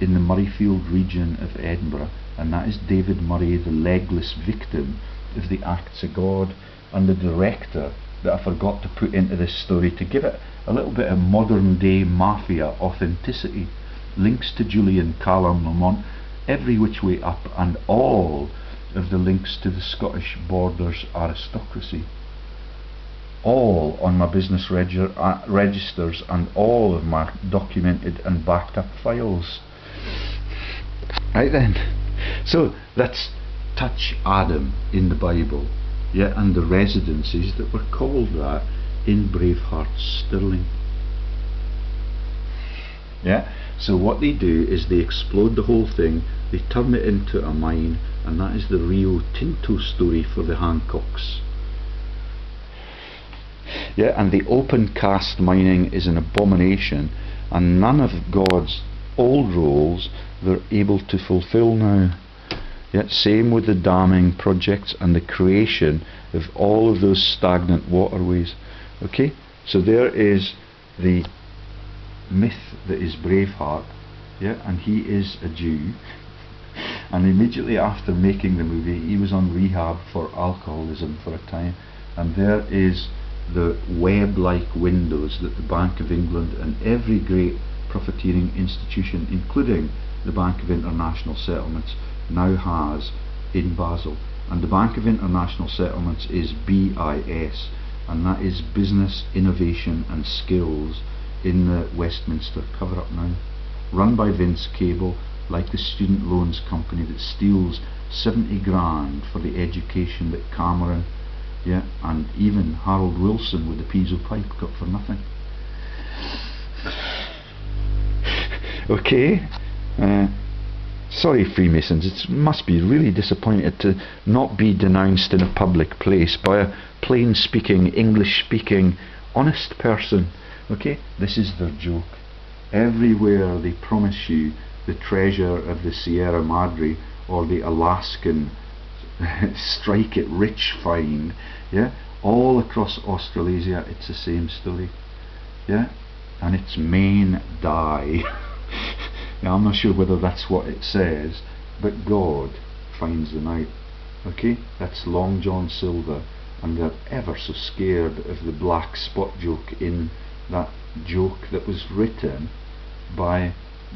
in the Murrayfield region of Edinburgh, and that is David Murray, the legless victim of the acts of God, and the director that I forgot to put into this story to give it a little bit of modern day mafia authenticity. Links to Julian Callum Lamont every which way up, and all of the links to the Scottish Borders aristocracy, all on my business registers and all of my documented and backed up files. Right then, so that's Touch Adam in the Bible, yeah, and the residences that were called that in Braveheart's Stirling. Yeah, so what they do is they explode the whole thing, they turn it into a mine, and that is the Rio Tinto story for the Hancocks. Yeah, and the open cast mining is an abomination, and none of God's old roles they're able to fulfill now. Yet same with the damming projects and the creation of all of those stagnant waterways. Okay, so there is the myth that is Braveheart, yeah, and he is a Jew, and immediately after making the movie he was on rehab for alcoholism for a time, and there is the web-like windows that the Bank of England and every great profiteering institution, including the Bank of International Settlements, now has in Basel. And the Bank of International Settlements is BIS, and that is Business, Innovation and Skills in the Westminster cover-up now, run by Vince Cable, like the student loans company that steals 70 grand for the education that Cameron, yeah, and even Harold Wilson with the PISO pipe got for nothing. Okay, sorry Freemasons, it must be really disappointed to not be denounced in a public place by a plain speaking, English speaking, honest person. Okay, this is their joke. Everywhere they promise you the treasure of the Sierra Madre or the Alaskan strike it rich find, yeah, all across Australasia it's the same story, yeah, and it's main die. Now I'm not sure whether that's what it says, but God finds them out. Okay, that's Long John Silver, and they're ever so scared of the black spot joke in that joke that was written by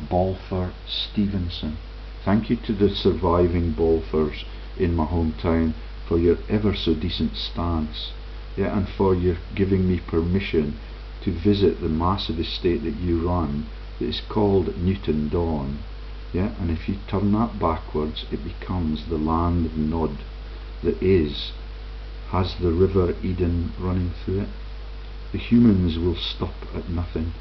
Balfour Stevenson. Thank you to the surviving Balfours in my hometown for your ever so decent stance, yeah, and for your giving me permission to visit the massive estate that you run that is called Newton Dawn, yeah, and if you turn that backwards it becomes the land of Nod that has the River Eden running through it. The humans will stop at nothing,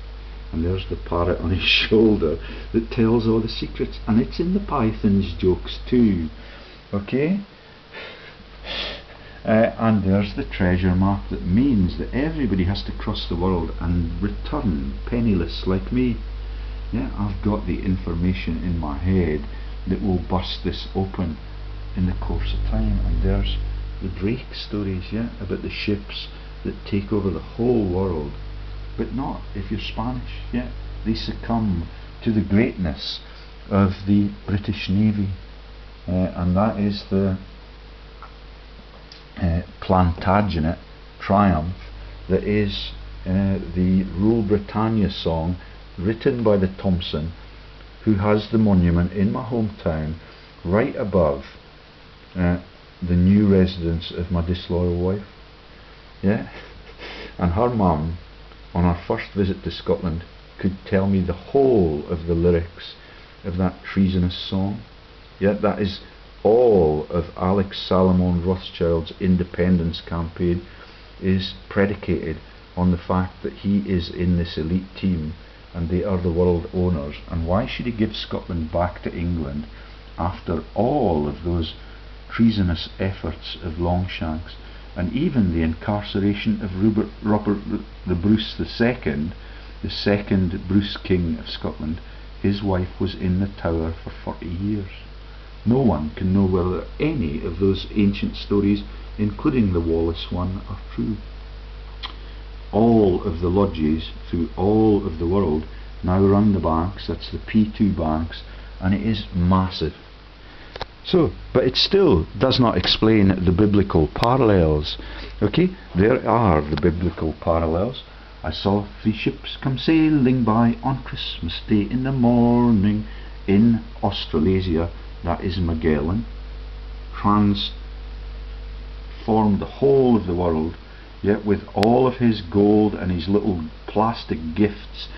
and there's the parrot on his shoulder that tells all the secrets, and it's in the Python's jokes too. Okay, and there's the treasure map that means that everybody has to cross the world and return penniless like me. Yeah, I've got the information in my head that will bust this open. in the course of time. And there's the Drake stories, yeah, about the ships that take over the whole world, but not if you're Spanish, yeah. They succumb to the greatness of the British Navy, and that is the Plantagenet triumph that is the Rule Britannia song written by the Thompson, who has the monument in my hometown right above the new residence of my disloyal wife, yeah. And her mum, on our first visit to Scotland, could tell me the whole of the lyrics of that treasonous song. Yeah, that is all of Alex Salomon Rothschild's independence campaign is predicated on the fact that he is in this elite team and they are the world owners. And why should he give Scotland back to England after all of those treasonous efforts of Longshanks, and even the incarceration of Robert the Bruce II, the second Bruce King of Scotland? His wife was in the Tower for 40 years. No one can know whether any of those ancient stories, including the Wallace one, are true. All of the lodges through all of the world now run the banks. That's the P2 banks, and it is massive. So, but it still does not explain the biblical parallels. Okay, there are the biblical parallels. I saw 3 ships come sailing by on Christmas Day in the morning in Australasia. That is Magellan. Transformed the whole of the world, yet with all of his gold and his little plastic gifts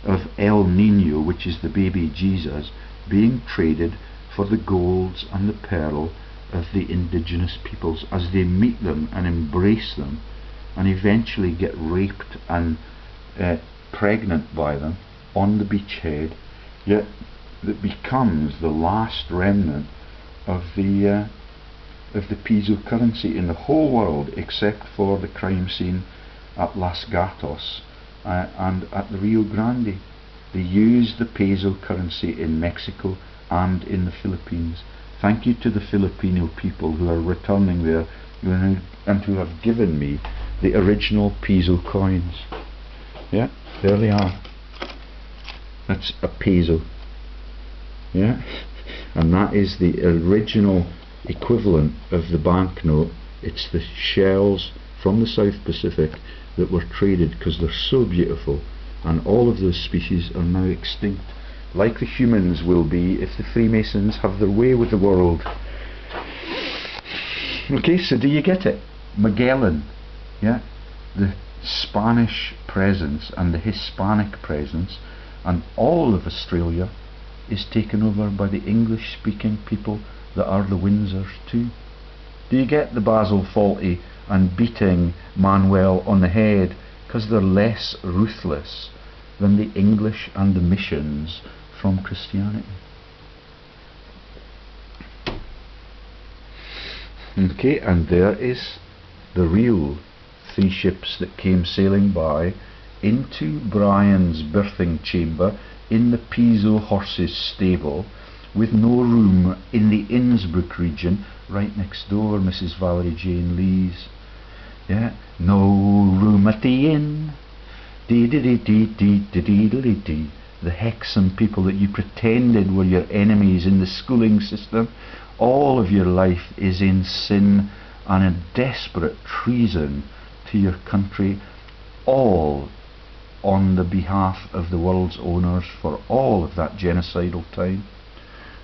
of El Nino, which is the baby Jesus, being traded for the golds and the pearl of the indigenous peoples as they meet them and embrace them and eventually get raped and pregnant by them on the beachhead. Yet that becomes the last remnant of the PISO currency in the whole world, except for the crime scene at Las Gatos and at the Rio Grande. They use the peso currency in Mexico and in the Philippines. Thank you to the Filipino people who are returning there and who have given me the original peso coins. Yeah, there they are. That's a peso. Yeah, and that is the original equivalent of the banknote. It's the shells from the South Pacific that were traded because they're so beautiful, and all of those species are now extinct, like the humans will be if the Freemasons have their way with the world. Okay, so do you get it? Magellan, yeah, the Spanish presence and the Hispanic presence, and all of Australia is taken over by the English speaking people that are the Windsors too. Do you get the Basel FAWLTY and beating Manuel on the head because they're less ruthless than the English and the missions from Christianity? Okay, and there is the real 3 ships that came sailing by into Brien's birthing chamber in the PISO horses stable, with no room in the Innsbruck region, right next door, Mrs. Valerie Jane Lee's. Yeah, no room at the inn. Dee dee dee dee dee dee dee dee dee. The Hexham people that you pretended were your enemies in the schooling system. All of your life is in sin and a desperate treason to your country, all on the behalf of the world's owners for all of that genocidal time.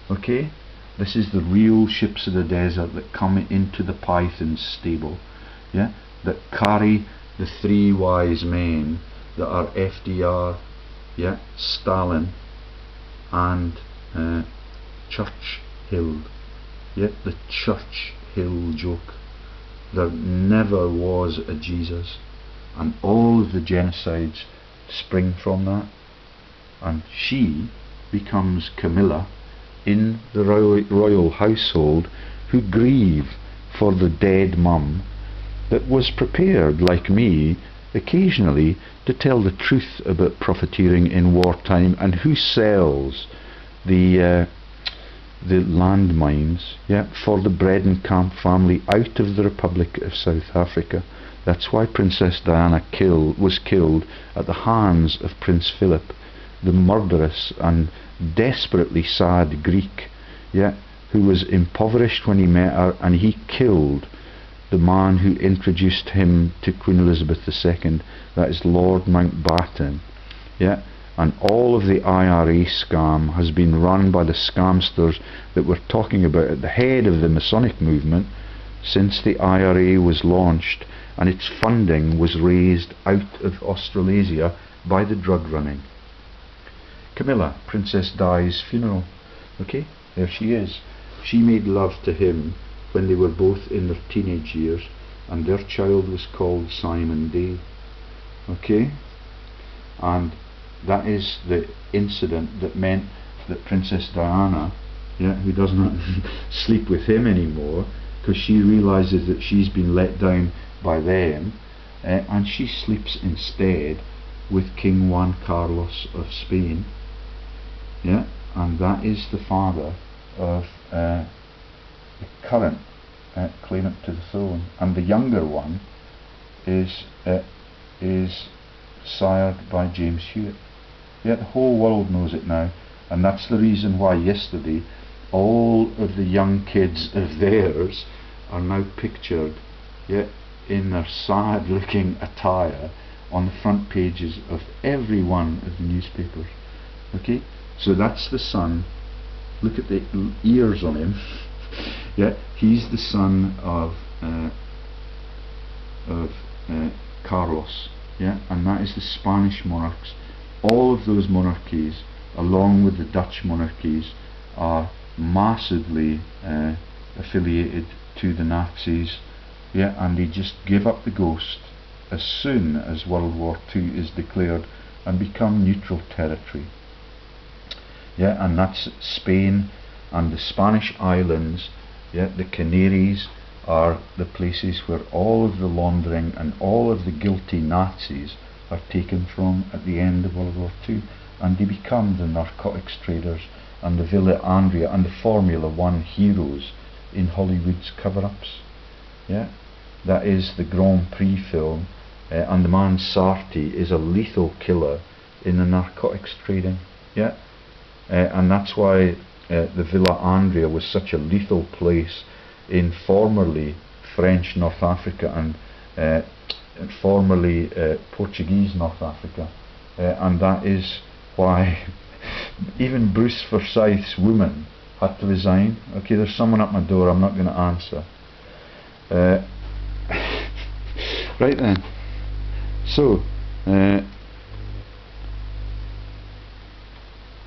Okay, this is the real ships of the desert that come into the Python's stable, yeah, that carry the 3 wise men that are FDR, yeah, Stalin and Churchill. Yeah, the Churchill joke. There never was a Jesus, and all of the genocides spring from that. And she becomes Camilla in the royal household, who grieve for the dead mum that was prepared, like me, occasionally to tell the truth about profiteering in wartime, and who sells the the landmines, for the Bredenkamp family out of the Republic of South Africa. That's why Princess Diana was killed at the hands of Prince Philip, the murderous and desperately sad Greek, who was impoverished when he met her, and he killed the man who introduced him to Queen Elizabeth II, that is Lord Mountbatten. And all of the IRA scam has been run by the scamsters that we're talking about at the head of the Masonic movement since the IRA was launched, and its funding was raised out of Australasia by the drug running. Camilla, Princess Di's funeral. Okay, there she is. She made love to him when they were both in their teenage years, and their child was called Simon Day. Okay, and that is the incident that meant that Princess Diana, who doesn't sleep with him anymore because she realizes that she's been let down by them, and she sleeps instead with King Juan Carlos of Spain, and that is the father of the current claimant to the throne, and the younger one is sired by James Hewitt. The whole world knows it now, and that's the reason why yesterday all of the young kids of theirs are now pictured in their sad looking attire on the front pages of every one of the newspapers. Okay, so that's the son. Look at the ears on him. He's the son of Carlos, and that is the Spanish monarchs. All of those monarchies, along with the Dutch monarchies, are massively affiliated to the Nazis, and they just give up the ghost as soon as World War II is declared and become neutral territory. And that's Spain and the Spanish islands. The Canaries are the places where all of the laundering and all of the guilty Nazis are taken from at the end of World War II, and they become the narcotics traders and the Villa Andrea and the Formula One heroes in Hollywood's cover-ups. That is the Grand Prix film, and the man Sarti is a lethal killer in the narcotics trading. And that's why the Villa Andrea was such a lethal place in formerly French North Africa and formerly Portuguese North Africa, and that is why even Bruce Forsyth's woman had to resign. Okay, there's someone at my door, I'm not going to answer. Right then, so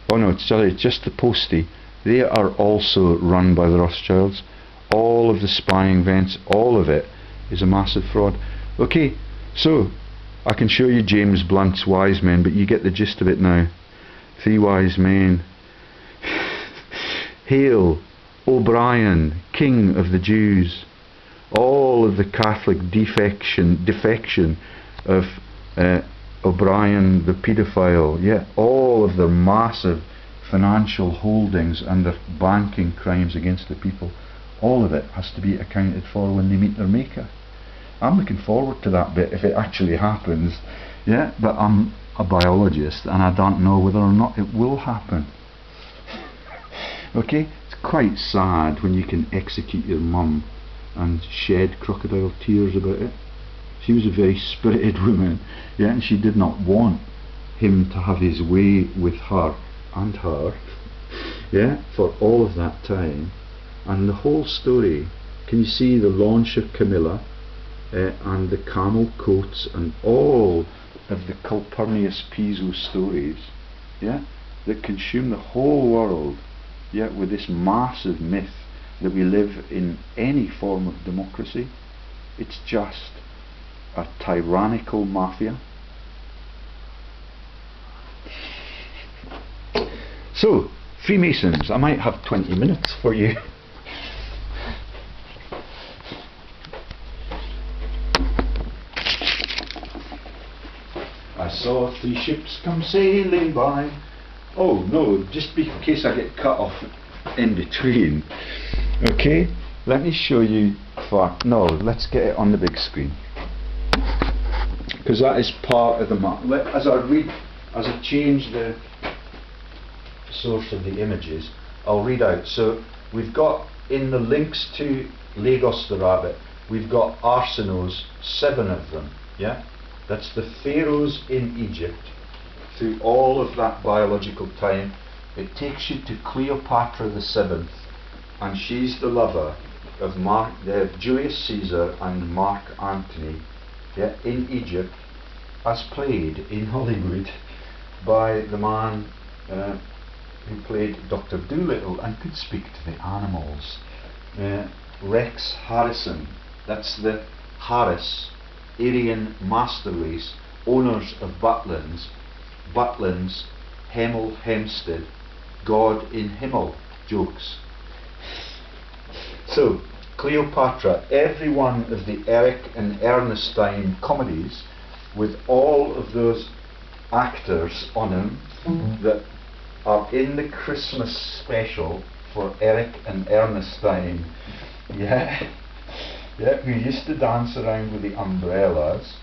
oh no, sorry, just the postie. They are also run by the Rothschilds. All of the spying vents, all of it is a massive fraud. Okay, so I can show you James Blunt's wise men, but you get the gist of it now. 3 wise men. Hail, O'Brien, King of the Jews. All of the Catholic defection of O'Brien the paedophile, all of their massive financial holdings and their banking crimes against the people, all of it has to be accounted for when they meet their maker. I'm looking forward to that bit if it actually happens, but I'm a biologist and I don't know whether or not it will happen. Okay, it's quite sad when you can execute your mum and shed crocodile tears about it. She was a very spirited woman, and she did not want him to have his way with her and her, for all of that time. And the whole story, can you see the launch of Camilla and the camel coats and all of the Calpurnius Piso stories, that consume the whole world, with this massive myth that we live in any form of democracy. It's just a tyrannical mafia. So, Freemasons, I might have 20 minutes for you. I saw 3 ships come sailing by. Oh no, just in case I get cut off. in between. Okay, let me show you. No, let's get it on the big screen, because that is part of the map. As I change the source of the images, I'll read out. So we've got in the links to Lagos the Rabbit, we've got arsenos, 7 of them. Yeah, that's the pharaohs in Egypt through all of that biological time. It takes you to Cleopatra the 7th, and she's the lover of Julius Caesar and Mark Antony, yeah, in Egypt, as played in Hollywood by the man who played Dr. Dolittle and could speak to the animals, Rex Harrison. That's the Harris, Aryan master race, owners of Butlins, Hemel Hempstead, God in Himmel jokes. So, Cleopatra, every one of the Eric and Ernestine comedies with all of those actors on them that are in the Christmas special for Eric and Ernestine, who used to dance around with the umbrellas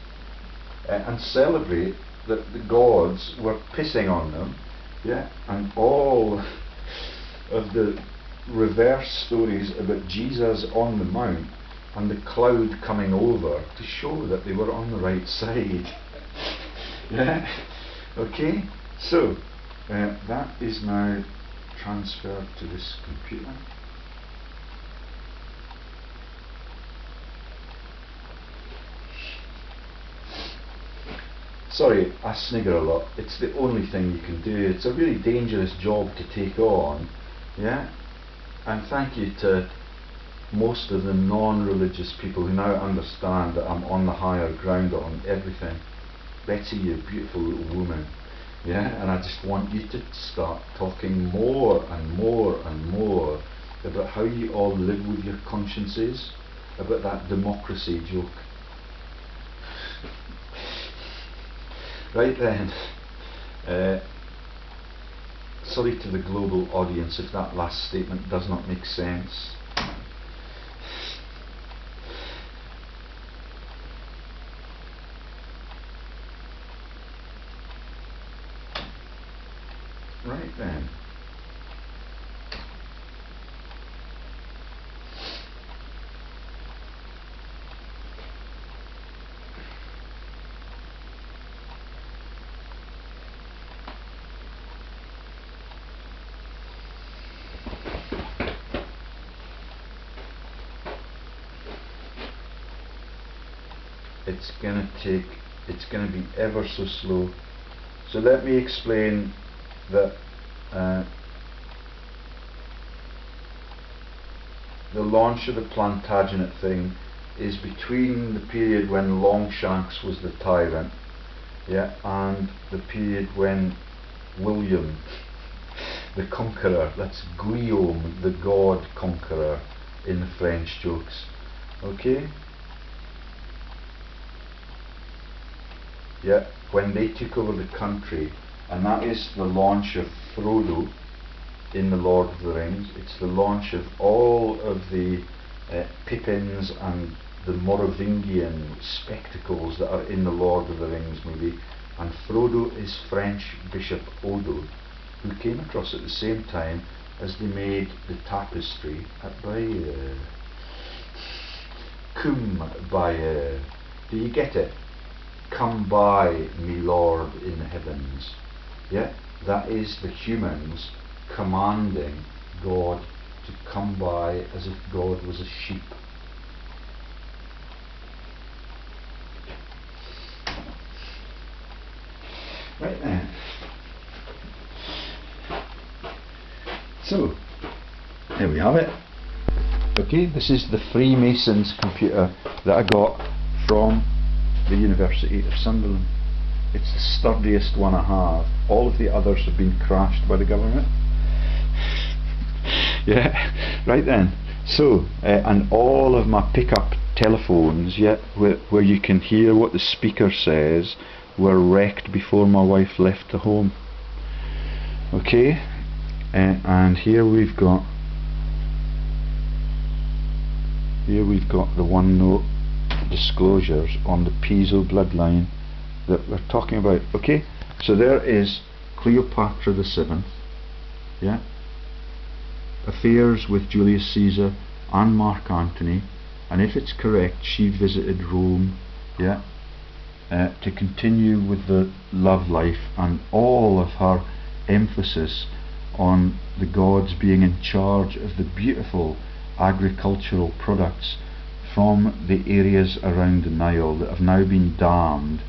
and celebrate that the gods were pissing on them, and all of the reverse stories about Jesus on the mount and the cloud coming over to show that they were on the right side. Okay, so that is now transferred to this computer. Sorry, I snigger a lot. It's the only thing you can do. It's a really dangerous job to take on, and thank you to most of the non-religious people who now understand that I'm on the higher ground on everything. Betsy, you're a beautiful little woman, and I just want you to start talking more and more and more about how you all live with your consciences, about that democracy joke. Right then, sorry to the global audience if that last statement does not make sense. Right then. It's gonna be ever so slow. So let me explain that the launch of the Plantagenet thing is between the period when Longshanks was the tyrant, and the period when William the Conqueror, that's Guillaume the God Conqueror in the French jokes, okay? When they took over the country, and that is the launch of Frodo in the Lord of the Rings. It's the launch of all of the Pippins and the Merovingian spectacles that are in the Lord of the Rings movie, and Frodo is French Bishop Odo, who came across at the same time as they made the tapestry at Brien. Cum Bayer. Do you get it? Come by, me Lord in the heavens. That is the humans commanding God to come by as if God was a sheep. Right then. So, there we have it. Okay, this is the Freemasons computer that I got from the University of Sunderland. It's the sturdiest one I have. All of the others have been crashed by the government. Right then. So, and all of my pickup telephones, where you can hear what the speaker says, were wrecked before my wife left the home. Okay, and here we've got Here we've got the one note disclosures on the PISO bloodline that we're talking about. Okay, so there is Cleopatra the 7th, yeah, affairs with Julius Caesar and Mark Antony, and if it's correct, she visited Rome, yeah, to continue with the love life and all of her emphasis on the gods being in charge of the beautiful agricultural products from the areas around the Nile that have now been dammed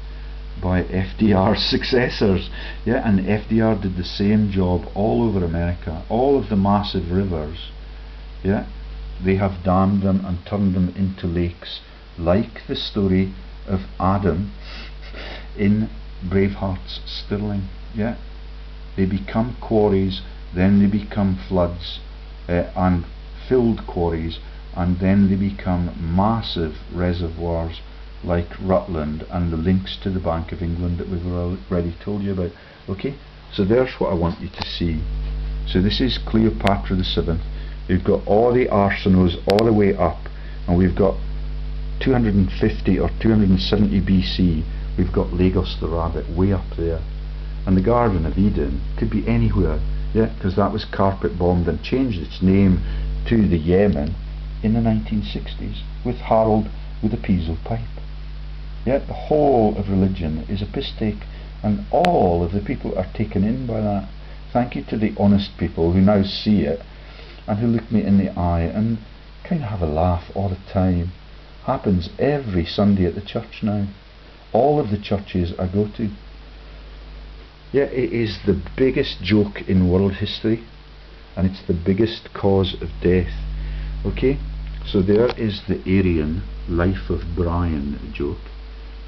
by FDR's successors. Yeah, and FDR did the same job all over America. All of the massive rivers, yeah, they have dammed them and turned them into lakes, like the story of Adam in Braveheart's Stirling. Yeah, they become quarries, then they become floods and filled quarries, and then they become massive reservoirs like Rutland and the links to the Bank of England that we've already told you about. Okay, so there's what I want you to see. So this is Cleopatra the 7th. We've got all the arsenals all the way up, and we've got 250 or 270 BC, we've got Lagos the Rabbit way up there, and the Garden of Eden could be anywhere, yeah, because that was carpet bombed and changed its name to the Yemen in the 1960s with Harold with a Piso pipe. Yeah, the whole of religion is apistic, and all of the people are taken in by that. Thank you to the honest people who now see it and who look me in the eye and kind of have a laugh all the time. Happens every Sunday at the church now. All of the churches I go to. Yeah, it is the biggest joke in world history, and it's the biggest cause of death. Okay, so there is the Aryan Life of Brien joke.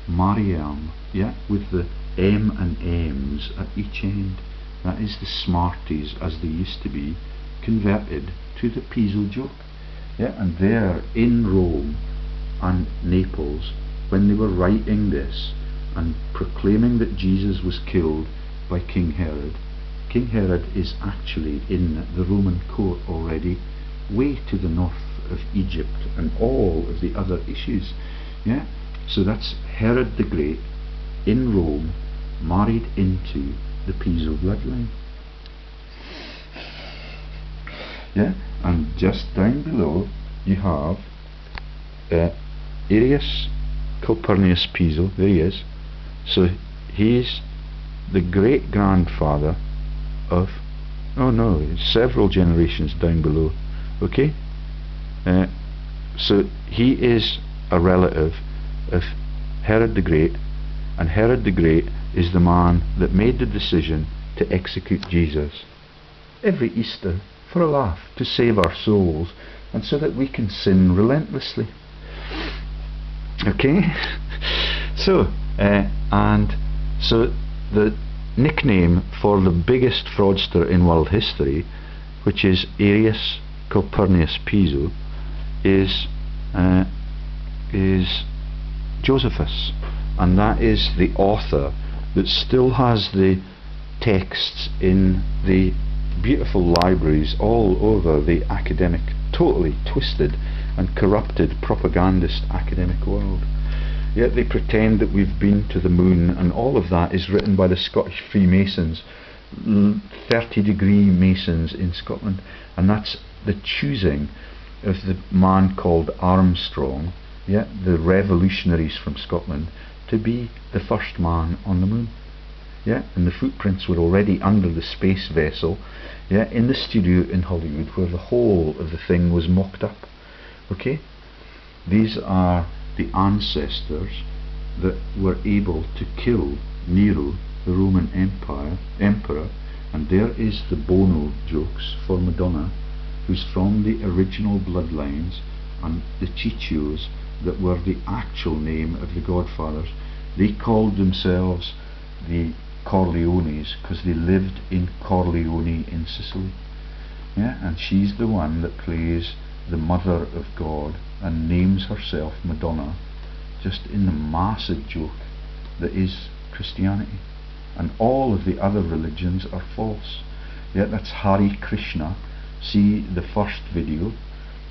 Mariam, yeah, with the M and M's at each end. That is the Smarties, as they used to be, converted to the Piso joke. Yeah, and there in Rome and Naples, when they were writing this and proclaiming that Jesus was killed by King Herod is actually in the Roman court already, way to the north of Egypt and all of the other issues. Yeah, so that's Herod the Great in Rome, married into the Piso bloodline. Yeah, and just down below you have Arius Calpurnius Piso. There he is. So he's the great grandfather of, oh no, several generations down below. Okay, so he is a relative of Herod the Great, and Herod the Great is the man that made the decision to execute Jesus every Easter for a laugh, to save our souls and so that we can sin relentlessly. Okay, so and so the nickname for the biggest fraudster in world history, which is Arius Calpurnius Piso, is Josephus, and that is the author that still has the texts in the beautiful libraries all over the academic, totally twisted and corrupted propagandist academic world. Yet they pretend that we've been to the moon, and all of that is written by the Scottish Freemasons, 30-degree Masons in Scotland, and that's the choosing of the man called Armstrong, yeah, the revolutionaries from Scotland, to be the first man on the moon. Yeah, and the footprints were already under the space vessel, yeah, in the studio in Hollywood where the whole of the thing was mocked up. Okay, these are the ancestors that were able to kill Nero, the Roman emperor, and there is the Bono jokes for Madonna, who's from the original bloodlines, and the Ciccios that were the actual name of the Godfathers. They called themselves the Corleones because they lived in Corleone in Sicily. Yeah, and she's the one that plays the Mother of God and names herself Madonna, just in the massive joke that is Christianity. And all of the other religions are false. Yeah, that's Hare Krishna. See the first video,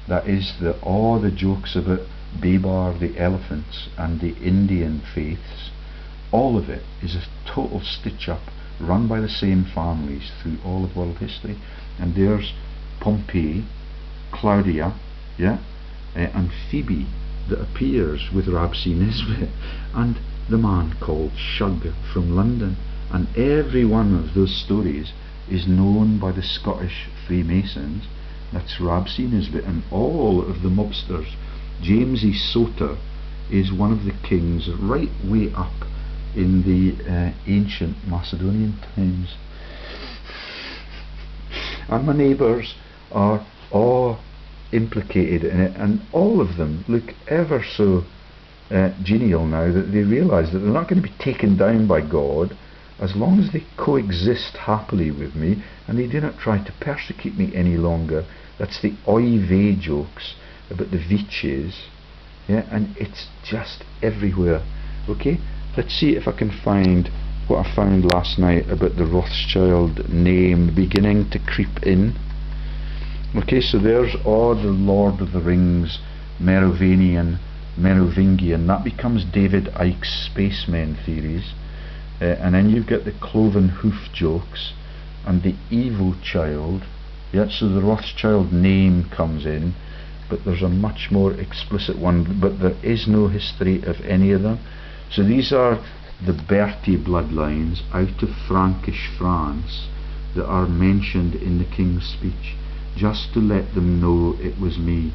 That is all the jokes about Babar the elephants and the Indian faiths. All of it is a total stitch up run by the same families through all of world history. And there's Pompey, Claudia, and Phoebe that appears with Rabsi Nisbet, and the man called Shug from London. And every one of those stories is known by the Scottish Freemasons. That's Rabsi Nisbet and all of the mobsters. James E. Soter is one of the kings right way up in the ancient Macedonian times. And my neighbours are all implicated in it, and all of them look ever so genial now that they realise that they're not going to be taken down by God as long as they coexist happily with me and they do not try to persecute me any longer. That's the oy vey jokes about the witches, and it's just everywhere. Okay, let's see if I can find what I found last night about the Rothschild name beginning to creep in. Okay, so there's all the Lord of the Rings Merovingian, that becomes David Icke's spacemen theories, and then you've got the cloven hoof jokes and the evil child. So the Rothschild name comes in, but there's a much more explicit one, but there is no history of any of them. So these are the Bertie bloodlines out of Frankish France that are mentioned in the King's speech, just to let them know it was me.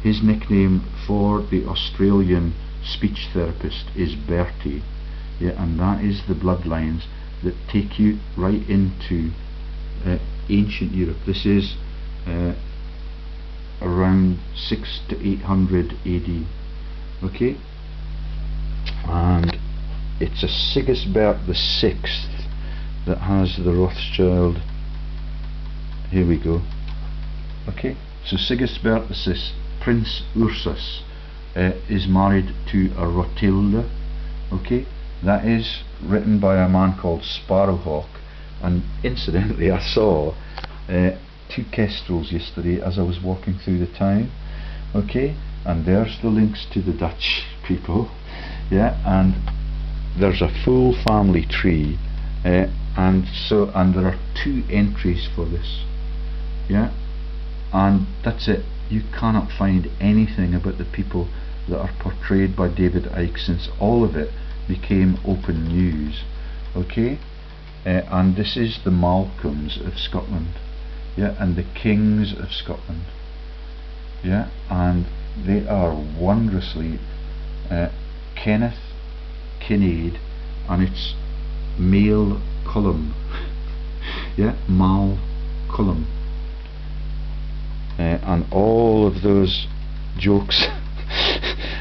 His nickname for the Australian speech therapist is Bertie, and that is the bloodlines that take you right into ancient Europe. This is around 600 to 800 AD. Okay, and it's a Sigisbert VI that has the Rothschild. Here we go. Okay, so Sigisbert VI, Prince Ursus, is married to a Rotilde. Okay, that is written by a man called Sparrowhawk. And incidentally, I saw two kestrels yesterday as I was walking through the town. Okay, and there's the links to the Dutch people. And there's a full family tree, and there are 2 entries for this. And that's it. You cannot find anything about the people that are portrayed by David Icke, since all of it became open news. Okay, and this is the Malcolms of Scotland, and the Kings of Scotland, and they are wondrously Kenneth, Kinnaid, and it's male Cullum, Mal Cullum, and all of those jokes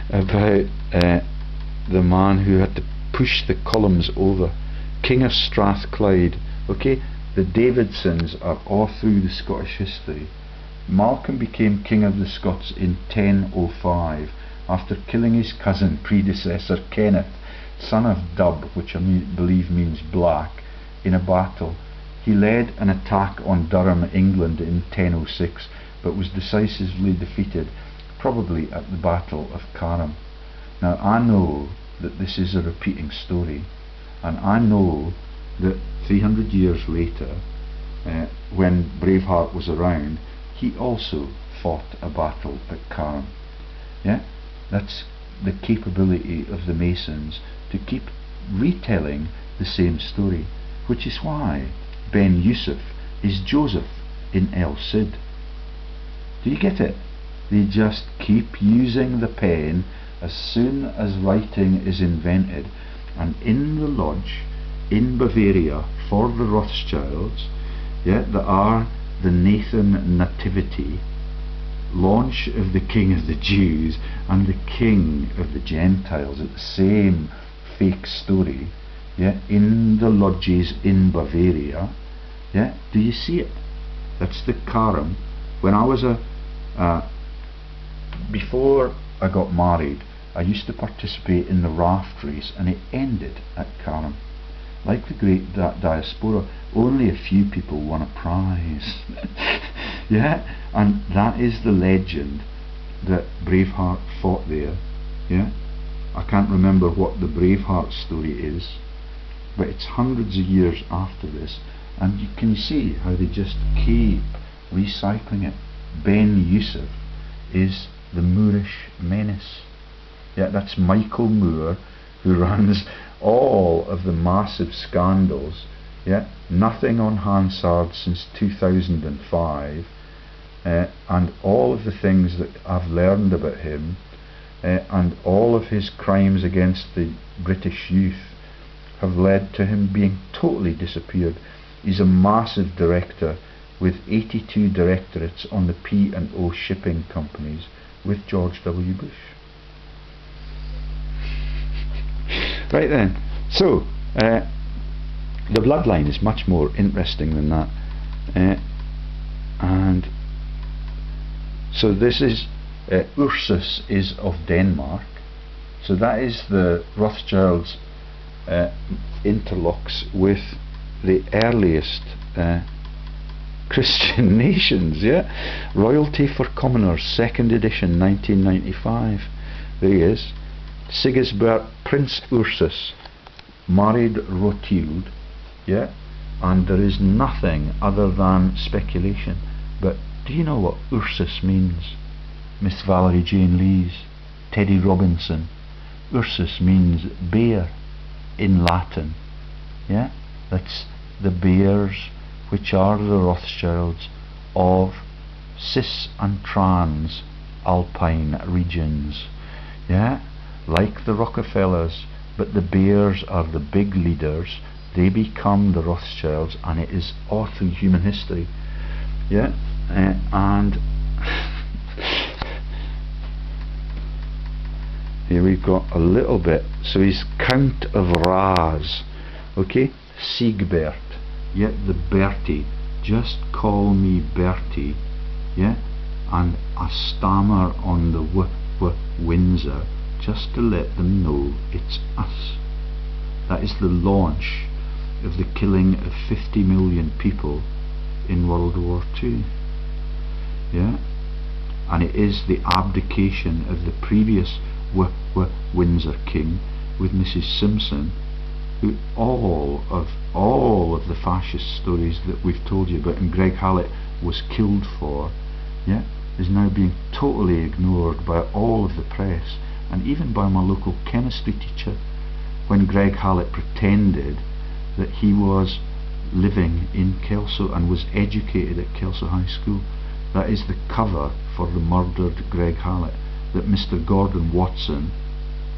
about the man who had to push the Cullums over. King of Strathclyde. Okay, the Davidsons are all through the Scottish history. Malcolm became King of the Scots in 1005 after killing his cousin predecessor Kenneth, son of Dub, which I believe means black, in a battle. He led an attack on Durham, England in 1006, but was decisively defeated, probably at the Battle of Carham. Now I know that this is a repeating story, and I know that 300 years later, when Braveheart was around, he also fought a battle at Carham. That's the capability of the Masons to keep retelling the same story, which is why Ben Yusuf is Joseph in El Cid. Do you get it? They just keep using the pen as soon as writing is invented. And in the lodge in Bavaria for the Rothschilds, there are the Nathan Nativity, launch of the King of the Jews and the King of the Gentiles. It's the same fake story, in the lodges in Bavaria. Do you see it? That's the Carham. When I was before I got married, I used to participate in the raft race, and it ended at Carham. Like the great diaspora, only a few people won a prize. Yeah, and that is the legend that Braveheart fought there. Yeah, I can't remember what the Braveheart story is, but it's hundreds of years after this, and you can see how they just keep recycling it. Ben Yusuf is the Moorish menace. Yeah, that's Michael Moore, who runs all of the massive scandals. Yeah, nothing on Hansard since 2005, and all of the things that I've learned about him, and all of his crimes against the British youth have led to him being totally disappeared. He's a massive director with 82 directorates on the P&O shipping companies with George W. Bush. Right then, so the bloodline is much more interesting than that, and so this is Ursus is of Denmark, so that is the Rothschilds interlocks with the earliest Christian nations. Yeah, Royalty for Commoners, 2nd edition, 1995. There he is. Sigisbert Prince Ursus married Rothschild. Yeah, and there is nothing other than speculation. But do you know what Ursus means? Miss Valerie Jane Lees, Teddy Robinson. Ursus means bear in Latin. Yeah, that's the bears which are the Rothschilds of cis and trans alpine regions. Yeah, like the Rockefellers, but the bears are the big leaders. They become the Rothschilds, and it is all through human history. Yeah, and here we've got a little bit. So he's Count of Raz. Okay, Siegbert. Yeah, the Bertie. Just call me Bertie. Yeah, and a stammer on the Windsor, just to let them know it's us. That is the launch of the killing of 50 million people in World War II. Yeah, and it is the abdication of the previous Windsor king with Mrs. Simpson, who all of the fascist stories that we've told you about and Greg Hallett was killed for, yeah, is now being totally ignored by all of the press and even by my local chemistry teacher, when Greg Hallett pretended that he was living in Kelso and was educated at Kelso High School. That is the cover for the murdered Greg Hallett that Mr. Gordon Watson,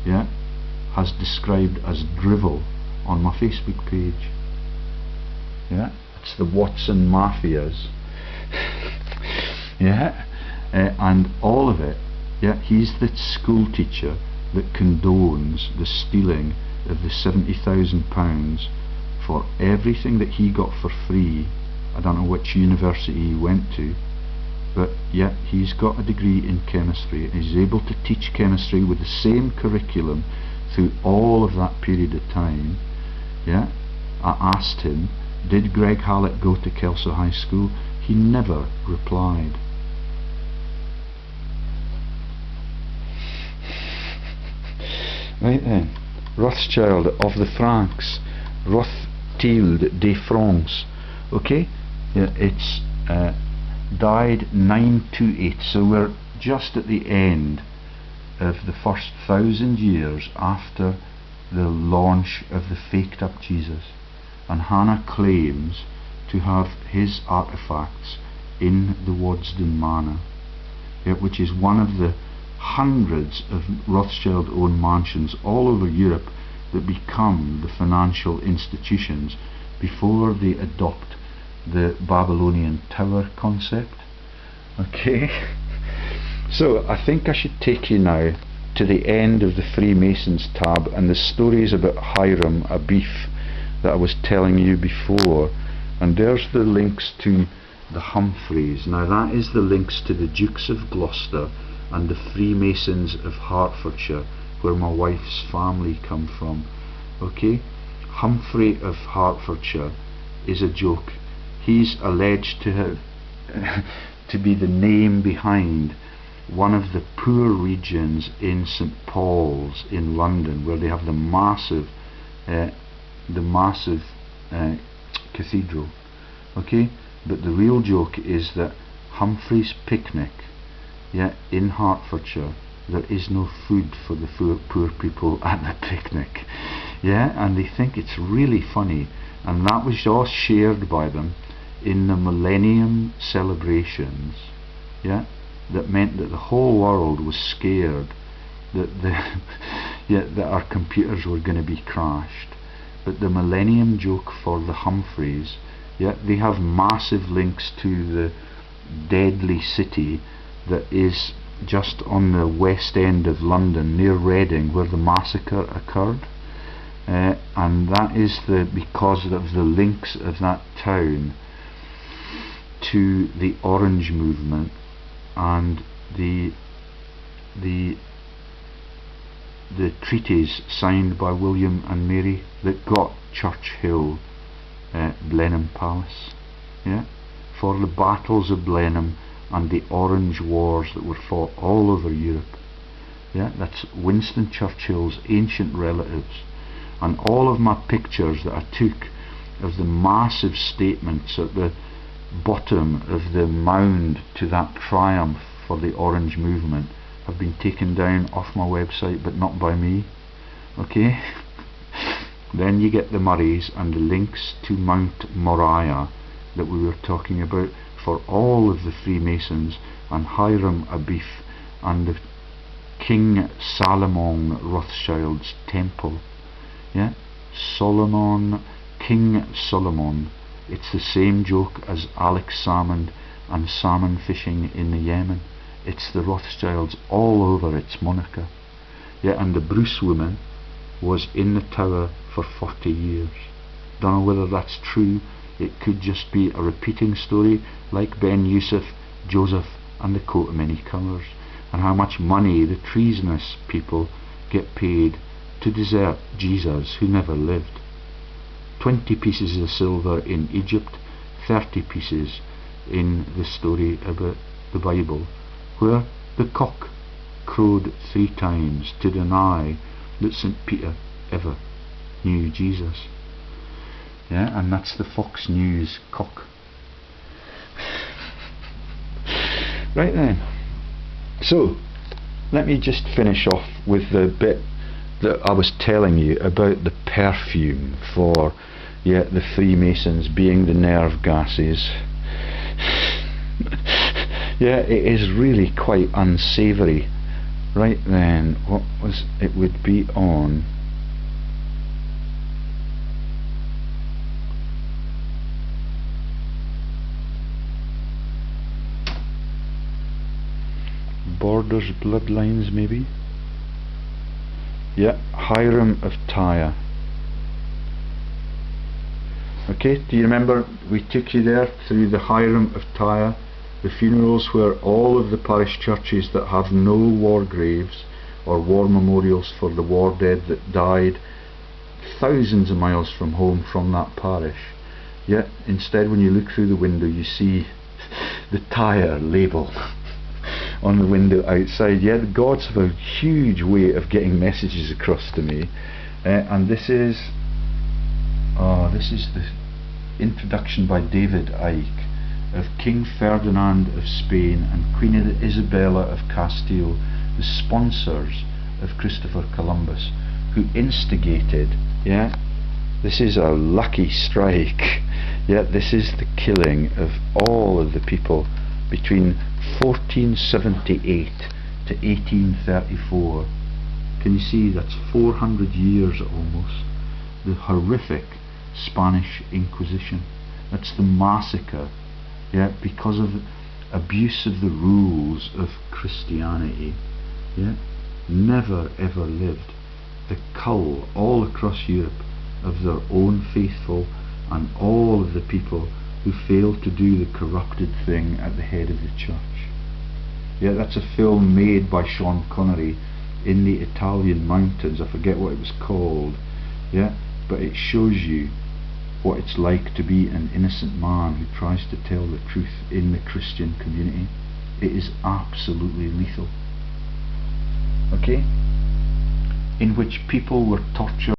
yeah, has described as drivel on my Facebook page. Yeah, it's the Watson Mafias. Yeah, and all of it. Yeah, he's the school teacher that condones the stealing of the £70,000 for everything that he got for free. I don't know which university he went to, but yeah, he's got a degree in chemistry and he's able to teach chemistry with the same curriculum through all of that period of time. Yeah, I asked him, did Greg Hallett go to Kelso High School? He never replied. Right then, Rothschild of the Franks, Rothschild de France. Okay, yeah, it's died 928, so we're just at the end of the first 1,000 years after the launch of the faked up Jesus, and Hannah claims to have his artifacts in the Wadsden Manor, which is one of the hundreds of Rothschild owned mansions all over Europe that become the financial institutions before they adopt the Babylonian Tower concept. Okay, so I think I should take you now to the end of the Freemasons tab and the stories about Hiram Abief that I was telling you before, and there's the links to the Humphreys. Now that is the links to the Dukes of Gloucester and the Freemasons of Hertfordshire, where my wife's family come from. Okay, Humphrey of Hertfordshire is a joke. He's alleged to have to be the name behind one of the poor regions in St Paul's in London, where they have the massive cathedral. Okay, but the real joke is that Humphrey's Picnic, yeah, in Hertfordshire, there is no food for the poor people at the picnic. Yeah, and they think it's really funny, and that was all shared by them in the Millennium celebrations. Yeah, that meant that the whole world was scared that that our computers were going to be crashed. But the Millennium joke for the Humphreys, yeah, they have massive links to the deadly city that is just on the west end of London, near Reading, where the massacre occurred, and that is because of the links of that town to the Orange movement and the treaties signed by William and Mary that got Churchill Blenheim Palace, yeah, for the battles of Blenheim and the Orange Wars that were fought all over Europe. Yeah, that's Winston Churchill's ancient relatives. And all of my pictures that I took of the massive statements at the bottom of the mound to that triumph for the Orange movement have been taken down off my website, but not by me. Okay. Then you get the Murrays and the links to Mount Moriah that we were talking about for all of the Freemasons, and Hiram Abiff and the King Salomon Rothschild's temple. Yeah, King Solomon. It's the same joke as Alex Salmond and salmon fishing in the Yemen. It's the Rothschilds all over its moniker. Yeah, and the Bruce woman was in the tower for 40 years. Don't know whether that's true. It could just be a repeating story, like Ben Yusef, Joseph and the coat of many colours, and how much money the treasonous people get paid to desert Jesus, who never lived. 20 pieces of silver in Egypt, 30 pieces in the story about the Bible, where the cock crowed 3 times to deny that St Peter ever knew Jesus. Yeah, and that's the Fox News cock. Right then, so let me just finish off with the bit that I was telling you about the perfume for, yeah, the Freemasons being the nerve gases. Yeah, it is really quite unsavoury. Right then, what was it? Would be on Borders, Bloodlines, maybe. Yeah, Hiram of Tyre. Okay, do you remember we took you there through the Hiram of Tyre, the funerals where all of the parish churches that have no war graves or war memorials for the war dead that died thousands of miles from home from that parish, yet instead when you look through the window you see the Tyre label on the window outside. Yeah, the gods have a huge way of getting messages across to me, and this is the introduction by David Icke of King Ferdinand of Spain and Queen Isabella of Castile, the sponsors of Christopher Columbus, who instigated, yeah, this is a lucky strike, yeah, this is the killing of all of the people between 1478 to 1834. Can you see that's 400 years almost? The horrific Spanish Inquisition. That's the massacre, yeah, because of abuse of the rules of Christianity. Yeah, never ever lived. The cull all across Europe of their own faithful and all of the people who failed to do the corrupted thing at the head of the church. Yeah, that's a film made by Sean Connery in the Italian mountains. I forget what it was called. Yeah, but it shows you what it's like to be an innocent man who tries to tell the truth in the Christian community. It is absolutely lethal. Okay? In which people were tortured